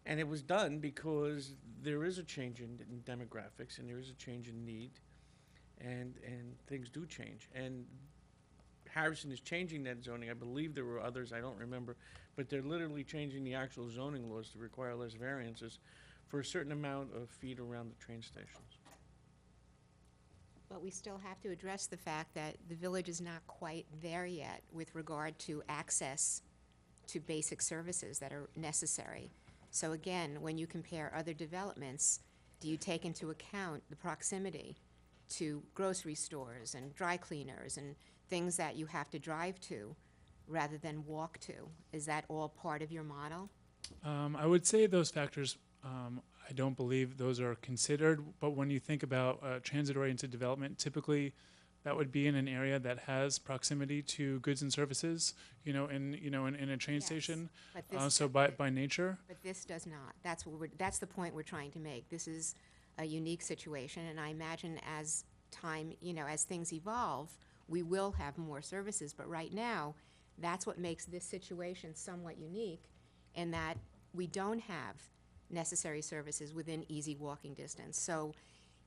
And it was done because there is a change in demographics, and there is a change in need, and things do change. And Harrison is changing that zoning. I believe there were others, I don't remember, but they're literally changing the actual zoning laws to require less variances for a certain amount of feet around the train stations. But we still have to address the fact that the village is not quite there yet with regard to access to basic services that are necessary. So again, when you compare other developments, do you take into account the proximity to grocery stores and dry cleaners and things that you have to drive to rather than walk to? Is that all part of your model? I would say those factors, I don't believe those are considered, but when you think about transit-oriented development, typically that would be in an area that has proximity to goods and services, in a train Yes, station. but this So by nature. But this does not. That's the point we're trying to make. This is a unique situation, and I imagine as time, as things evolve, we will have more services. But right now, that's what makes this situation somewhat unique, in that we don't have necessary services within easy walking distance. So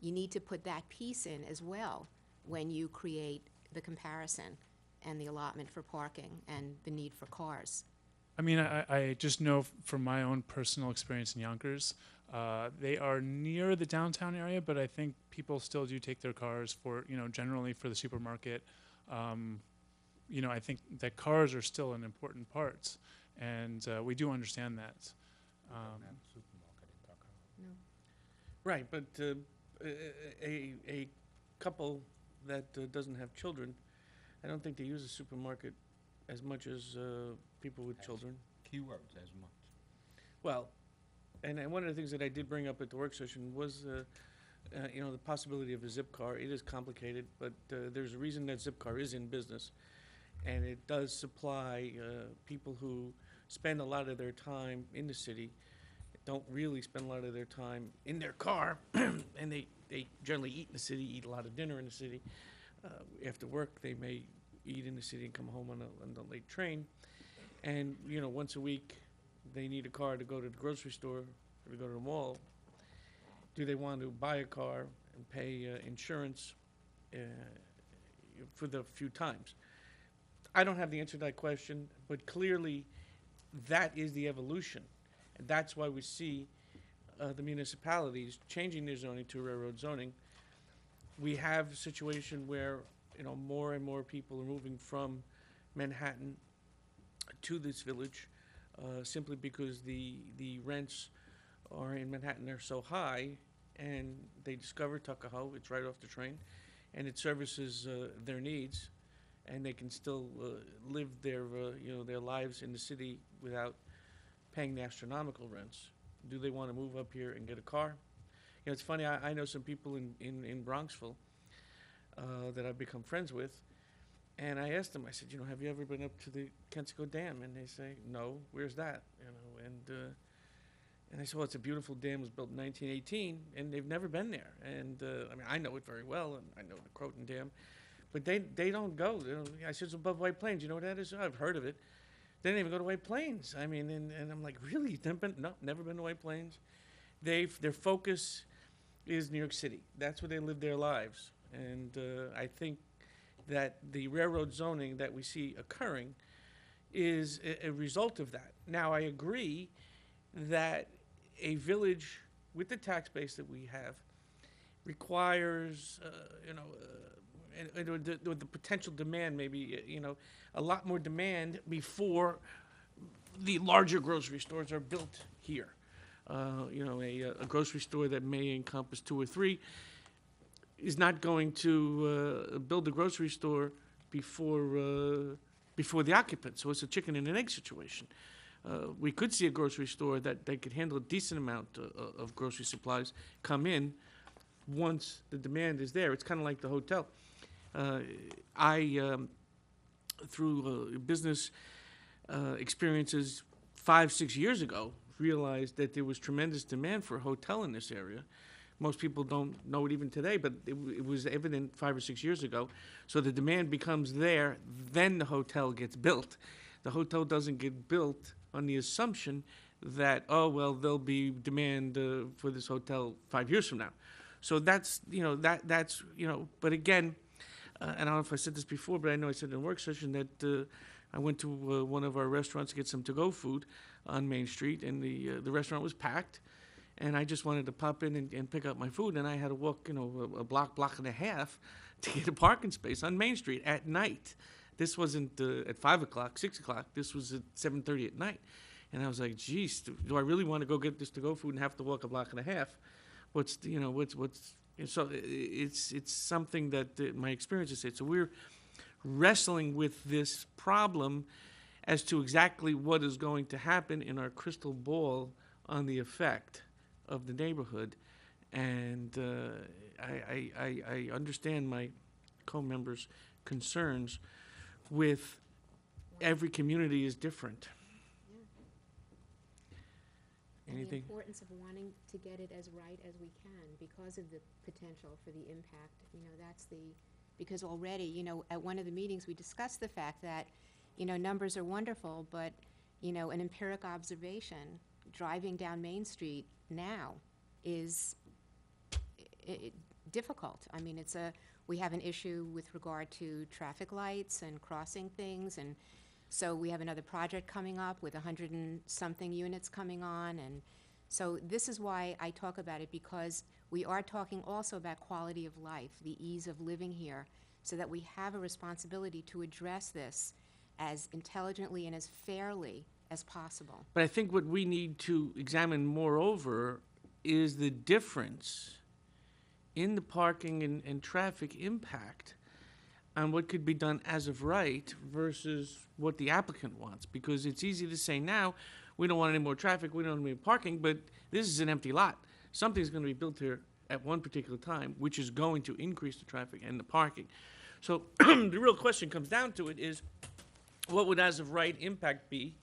you need to put that piece in as well when you create the comparison and the allotment for parking and the need for cars. I mean, I just know from my own personal experience in Yonkers, they are near the downtown area, but I think people still do take their cars for, generally for the supermarket. I think that cars are still an important part, and we do understand that. Right, but a couple that doesn't have children, I don't think they use a supermarket as much as people with children. Keywords as much. Well, and one of the things that I did bring up at the work session was, the possibility of a zip car. It is complicated, but there's a reason that zip car is in business, and it does supply people who spend a lot of their time in the city, don't really spend a lot of their time in their car, and they generally eat in the city, eat a lot of dinner in the city. After work, they may eat in the city and come home on the late train. And, once a week, they need a car to go to the grocery store or to go to the mall. Do they want to buy a car and pay insurance for the few times? I don't have the answer to that question, but clearly that is the evolution. And that's why we see the municipalities changing their zoning to railroad zoning. We have a situation where, more and more people are moving from Manhattan to this village simply because the rents are in Manhattan are so high, and they discover Tuckahoe. It's right off the train, and it services their needs, and they can still live their their lives in the city without paying the astronomical rents. Do they want to move up here and get a car? It's funny, I know some people in Bronxville that I've become friends with, and I asked them, I said, have you ever been up to the Kensico Dam? And they say, no, where's that? And And I said, well, it's a beautiful dam, was built in 1918, and they've never been there. And, I mean, I know it very well, and I know the Croton Dam, but they don't go. They don't, I said, it's above White Plains. You know what that is? I've heard of it. They didn't even go to White Plains. I mean, and I'm like, really? You've never been? No, never been to White Plains. Their focus is New York City. That's where they live their lives. And I think that the railroad zoning that we see occurring is a result of that. Now, I agree that a village with the tax base that we have requires, and the potential demand, maybe, a lot more demand before the larger grocery stores are built here. A grocery store that may encompass 2 or 3 is not going to build a grocery store before the occupant. So it's a chicken and an egg situation. We could see a grocery store that could handle a decent amount of grocery supplies come in once the demand is there. It's kind of like the hotel. Through business experiences 5-6 years ago, realized that there was tremendous demand for a hotel in this area. Most people don't know it even today, but it was evident 5 or 6 years ago. So the demand becomes there, then the hotel gets built. The hotel doesn't get built on the assumption that, oh, well, there'll be demand for this hotel 5 years from now. So that's, but again, and I don't know if I said this before, but I know I said in a work session that I went to one of our restaurants to get some to-go food on Main Street, and the restaurant was packed, and I just wanted to pop in and pick up my food, and I had to walk, a block and a half to get a parking space on Main Street at night. This wasn't at 5 o'clock, 6 o'clock. This was at 7:30 at night. And I was like, geez, do I really want to go get this to-go food and have to walk a block and a half? So it's something that my experiences say. So we're wrestling with this problem as to exactly what is going to happen in our crystal ball on the effect of the neighborhood. And I understand my co-members' concerns with every community is different. And the Anything? importance of wanting to get it as right as we can because of the potential for the impact. Because already, at one of the meetings, we discussed the fact that, numbers are wonderful, but, an empiric observation, driving down Main Street now is difficult. I mean, we have an issue with regard to traffic lights and crossing things, and so we have another project coming up with 100 and something units coming on, and so this is why I talk about it, because we are talking also about quality of life, the ease of living here, so that we have a responsibility to address this as intelligently and as fairly as possible. But I think what we need to examine moreover is the difference in the parking and traffic impact on what could be done as of right versus what the applicant wants. Because it's easy to say now, we don't want any more traffic, we don't want any more parking, but this is an empty lot. Something's going to be built here at one particular time, which is going to increase the traffic and the parking. So the real question comes down to it is, what would as of right impact be,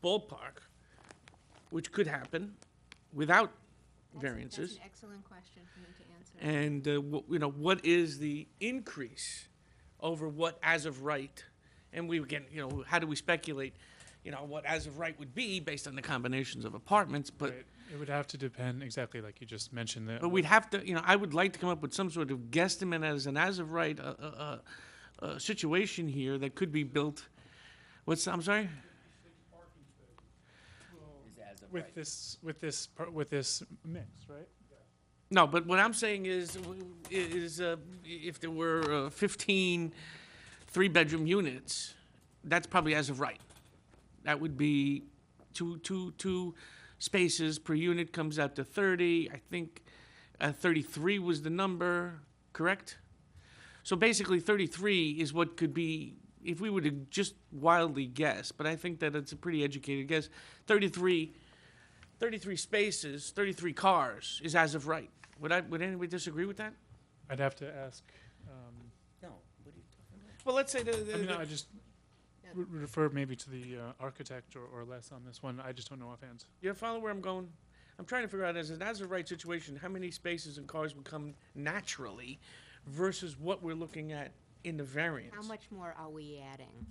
ballpark, which could happen without variances? That's an excellent question for him to answer. And what is the increase over what as of right? And we again, how do we speculate? What as of right would be based on the combinations of apartments, but Right. It would have to depend, exactly like you just mentioned. but we'd have to, I would like to come up with some sort of guesstimate as an as of right situation here that could be built. I'm sorry. with this mix, right? No, but what I'm saying is if there were 15 3-bedroom units, that's probably as of right. That would be two spaces per unit comes out to 30. I think 33 was the number, correct? So basically 33 is what could be, if we were to just wildly guess, but I think that it's a pretty educated guess, 33 spaces, 33 cars is as of right. Would anybody disagree with that? I'd have to ask. No. What are you talking about? Well, let's say refer maybe to the architect or less on this one. I just don't know offhand. You follow where I'm going? I'm trying to figure out, as a right situation, how many spaces and cars would come naturally versus what we're looking at in the variance. How much more are we adding?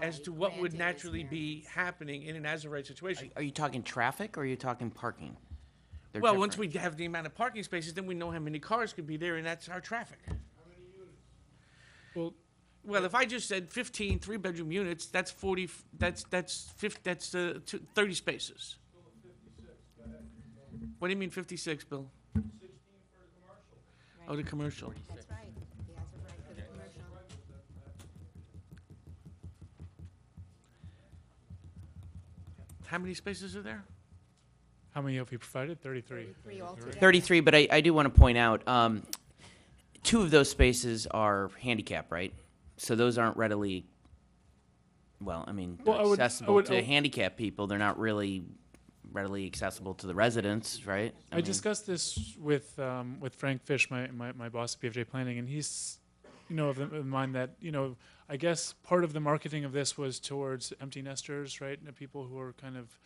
As by to what would granting this naturally be variance? happening in an as-of-right situation. Are you talking traffic or are you talking parking? They're Well, once different. we have the amount of parking spaces, then we know how many cars could be there, and that's our traffic. Well, Well, if I just said 15 three-bedroom units, that's 40, that's 30 spaces. What do you mean 56, Bill? Oh, the commercial. That's right, the as-of-right for the commercial. How many spaces are there? how many have we provided? 33. 33 altogether. 33, but I do want to point out, 2 of those spaces are handicap, right? So those aren't readily, well, I mean, Well, they're I would- accessible to I- handicap people. They're not really readily accessible to the residents, right? I mean, discussed this with Frank Fish, my boss at BFJ Planning, and he's, of the mind that, I guess part of the marketing of this was towards empty nesters, right? And people who are kind of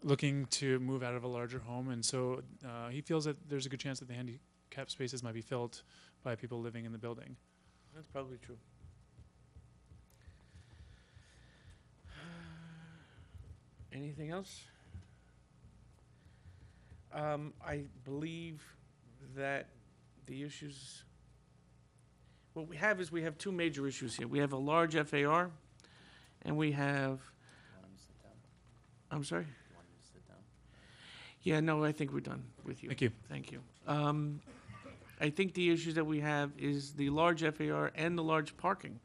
looking to move out of a larger home. And so he feels that there's a good chance that the handicap spaces might be filled by people living in the building. That's probably true. Anything else? I believe that the issues, what we have is we have 2 major issues here. We have a large FAR, and we have, I'm sorry? Yeah, no, I think we're done with you. Thank you. Thank you. I think the issues that we have is the large FAR and the large parking.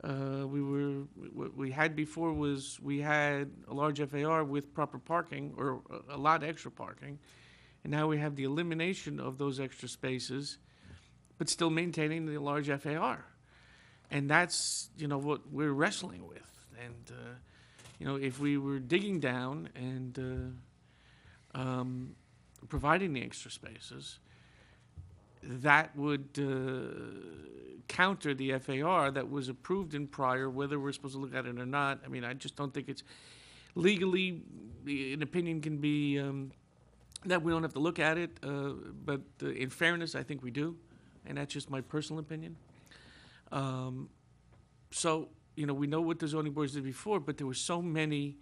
What we had before was we had a large FAR with proper parking or a lot extra parking. And now we have the elimination of those extra spaces, but still maintaining the large FAR. And that's, what we're wrestling with. And, if we were digging down and providing the extra spaces, that would counter the FAR that was approved in prior, whether we're supposed to look at it or not. I mean, I just don't think it's legally, an opinion can be that we don't have to look at it, but in fairness, I think we do, and that's just my personal opinion. So, we know what the zoning boards did before, but there were so many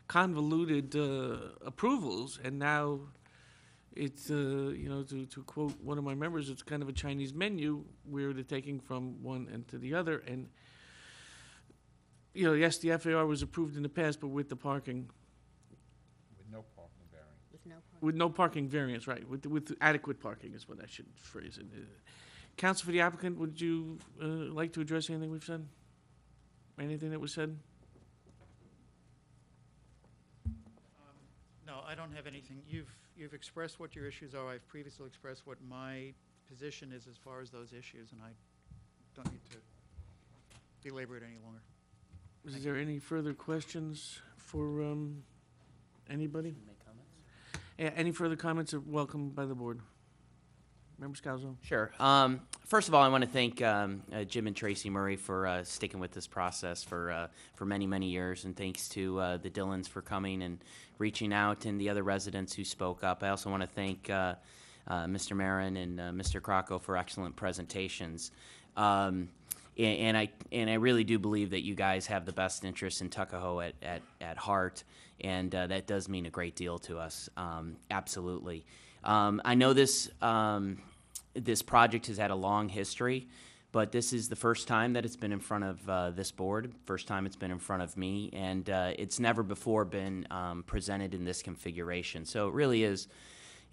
convoluted approvals, and now it's, to quote one of my members, it's kind of a Chinese menu where they're taking from one end to the other. And, yes, the FAR was approved in the past, but with the parking, With no parking variance. With no parking. with no parking variance, right, with adequate parking is what I should phrase it. Counsel for the applicant, would you like to address anything we've said? Anything that was said? No, I don't have anything. You've expressed what your issues are. I've previously expressed what my position is as far as those issues, and I don't need to belabor it any longer. Is there any further questions for anybody? Make comments? Yeah, any further comments are welcome by the board. Member Scalzo? Sure. First of all, I want to thank Jim and Tracy Murray for sticking with this process for many, many years, and thanks to the Dillons for coming and reaching out, and the other residents who spoke up. I also want to thank Mr. Marin and Mr. Crocco for excellent presentations. And I really do believe that you guys have the best interest in Tuckahoe at heart, and that does mean a great deal to us. Absolutely. I know this project has had a long history, but this is the first time that it's been in front of this board, first time it's been in front of me, and it's never before been presented in this configuration. So it really is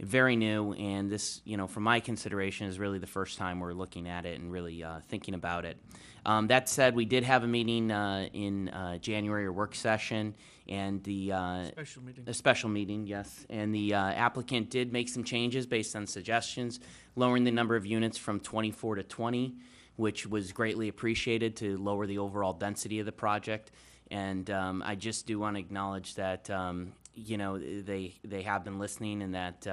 very new, and this, from my consideration, is really the first time we're looking at it and really thinking about it. That said, we did have a meeting in January, or work session, and the Special meeting. a special meeting, yes, and the applicant did make some changes based on suggestions, lowering the number of units from 24 to 20, which was greatly appreciated to lower the overall density of the project. And I just do want to acknowledge that they have been listening, and that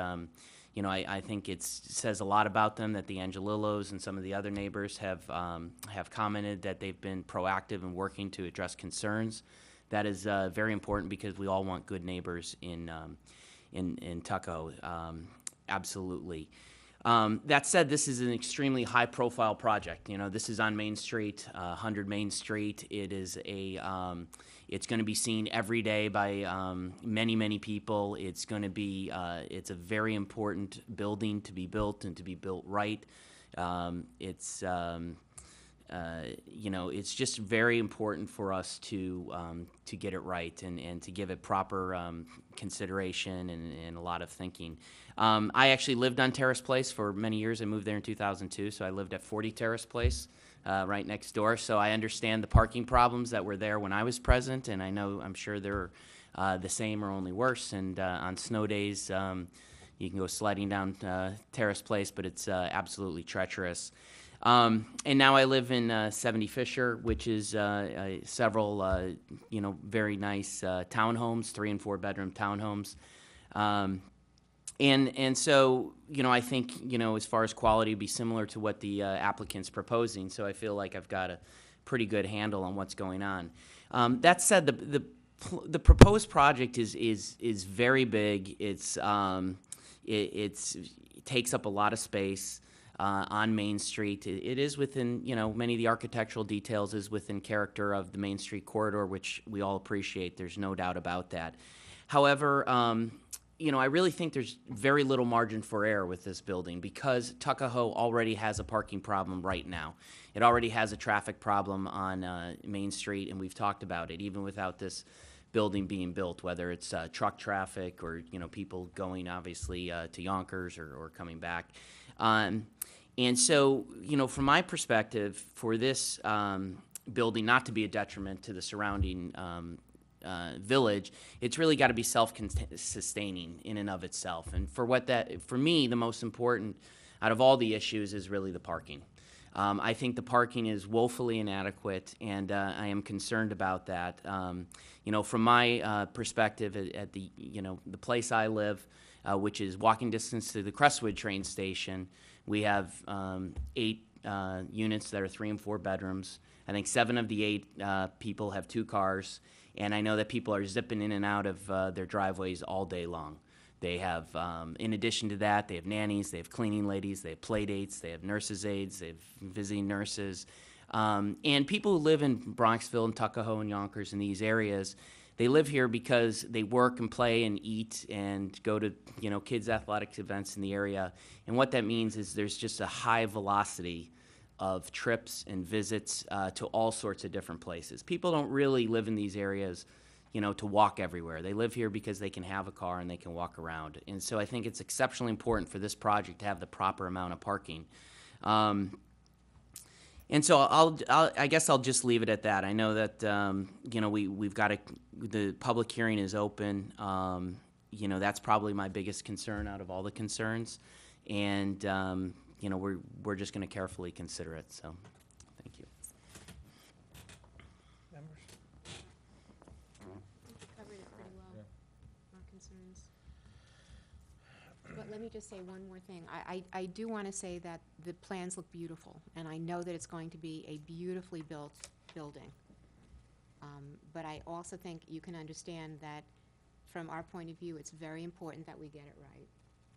you know, I think it says a lot about them that the Angelillos and some of the other neighbors have commented that they've been proactive in working to address concerns. That is very important because we all want good neighbors in Tuckahoe, absolutely. That said, this is an extremely high-profile project. You know, this is on Main Street, 100 Main Street. It is it's going to be seen every day by many, many people. It's going to be, it's a very important building to be built and to be built right. You know, it's just very important for us to get it right and to give it proper consideration and a lot of thinking. I actually lived on Terrace Place for many years. I moved there in 2002, so I lived at 40 Terrace Place, right next door. So I understand the parking problems that were there when I was present, and I'm sure they're the same or only worse. And on snow days, you can go sledding down Terrace Place, but it's absolutely treacherous. And now I live in 70 Fisher, which is several, you know, very nice townhomes, 3 and 4 bedroom townhomes. And so, you know, I think, you know, as far as quality, it'd be similar to what the applicant's proposing. So I feel like I've got a pretty good handle on what's going on. That said, the proposed project is very big. It takes up a lot of space. On Main Street. It is within, you know, many of the architectural details is within character of the Main Street corridor, which we all appreciate. There's no doubt about that. However, you know, I really think there's very little margin for error with this building because Tuckahoe already has a parking problem right now. It already has a traffic problem on Main Street, and we've talked about it, even without this building being built, whether it's truck traffic or, you know, people going, obviously, to Yonkers or coming back. And so, you know, from my perspective, for this building not to be a detriment to the surrounding village, it's really got to be self-sustaining in and of itself. And for me, the most important out of all the issues is really the parking. I think the parking is woefully inadequate, and I am concerned about that. You know, from my perspective at the, you know, the place I live, which is walking distance to the Crestwood train station, we have 8 units that are 3 and 4 bedrooms. I think 7 of the 8 people have 2 cars, and I know that people are zipping in and out of their driveways all day long. They have, in addition to that, they have nannies, they have cleaning ladies, they have play dates, they have nurses' aides, they have visiting nurses. And people who live in Bronxville and Tuckahoe and Yonkers and these areas, they live here because they work and play and eat and go to, you know, kids' athletics events in the area. And what that means is there's just a high velocity of trips and visits to all sorts of different places. People don't really live in these areas, you know, to walk everywhere. They live here because they can have a car and they can walk around. And so I think it's exceptionally important for this project to have the proper amount of parking. And so I guess I'll just leave it at that. I know that, you know, we've got the public hearing is open. You know, that's probably my biggest concern out of all the concerns. And, you know, we're just going to carefully consider it. So, thank you. Members? Covered it pretty well, our concerns. But let me just say one more thing. I do want to say that the plans look beautiful, and I know that it's going to be a beautifully built building. But I also think you can understand that from our point of view, it's very important that we get it right.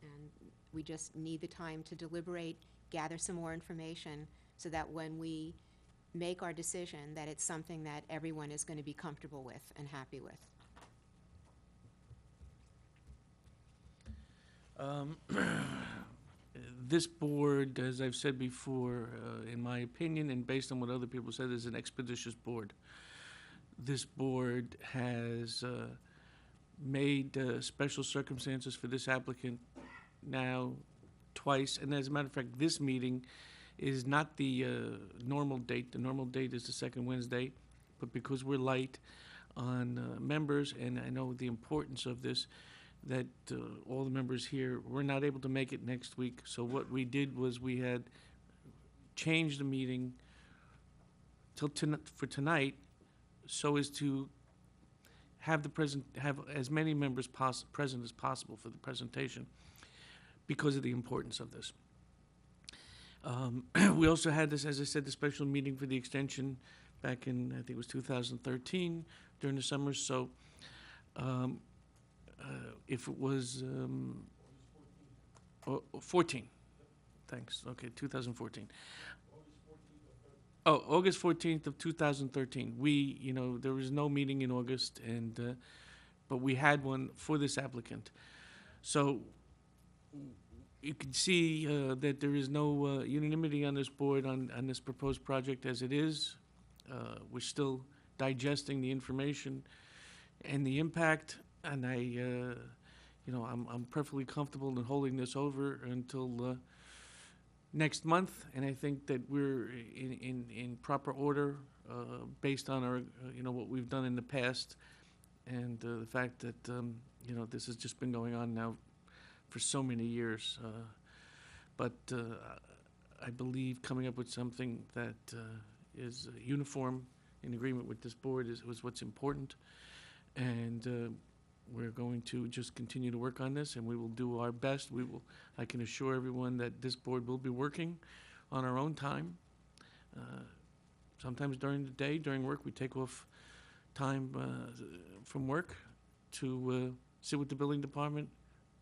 And we just need the time to deliberate, gather some more information, so that when we make our decision, that it's something that everyone is going to be comfortable with and happy with. This board, as I've said before, in my opinion, and based on what other people said, is an expeditious board. This board has made special circumstances for this applicant now twice, and as a matter of fact, this meeting is not the normal date. The normal date is the second Wednesday, but because we're light on members, and I know the importance of this, that all the members here were not able to make it next week. So what we did was we had changed the meeting for tonight, so as to have as many members present as possible for the presentation. because of the importance of this. We also had this, as I said, the special meeting for the extension back in, I think it was 2013, during the summer. So if it was 14, thanks, okay, 2014. Oh, August 14th of 2013. There was no meeting in August, but we had one for this applicant. So you can see that there is no unanimity on this board on this proposed project as it is. We're still digesting the information and the impact, and I'm perfectly comfortable in holding this over until next month, and I think that we're in proper order based on our, what we've done in the past, and the fact that, this has just been going on now for so many years. But I believe coming up with something that is uniform in agreement with this board was what's important, and we're going to just continue to work on this, and we will do our best. I can assure everyone that this board will be working on our own time. Sometimes during the day, during work, we take off time from work to sit with the building department,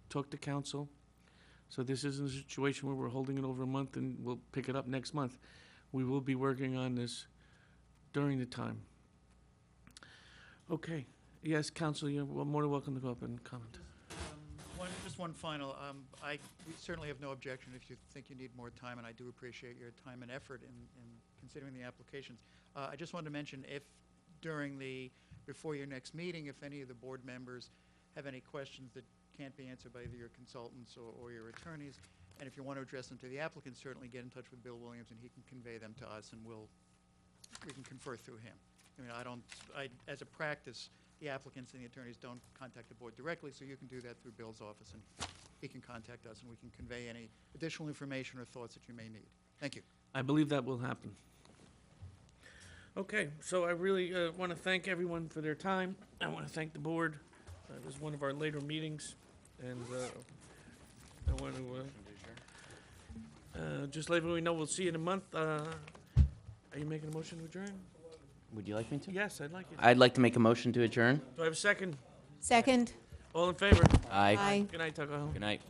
talk to council. So this isn't a situation where we're holding it over a month and we'll pick it up next month. We will be working on this during the time. Okay. Yes, Council, you're more than welcome to go up and comment. Just one final. We certainly have no objection if you think you need more time, and I do appreciate your time and effort in considering the applications. I just wanted to mention, if before your next meeting, if any of the board members have any questions that can't be answered by either your consultants or your attorneys, and if you want to address them to the applicant, certainly get in touch with Bill Williams, and he can convey them to us, and we can confer through him. As a practice, the applicants and the attorneys don't contact the board directly, so you can do that through Bill's office, and he can contact us, and we can convey any additional information or thoughts that you may need. Thank you. I believe that will happen. Okay, so I really want to thank everyone for their time. I want to thank the board. It was one of our later meetings, and I want to just let everyone know we'll see you in a month. Are you making a motion to adjourn? Would you like me to? Yes, I'd like you to. I'd like to make a motion to adjourn. Do I have a second? Second. All in favor? Aye. Aye. Good night, Tuckahoe. Good night.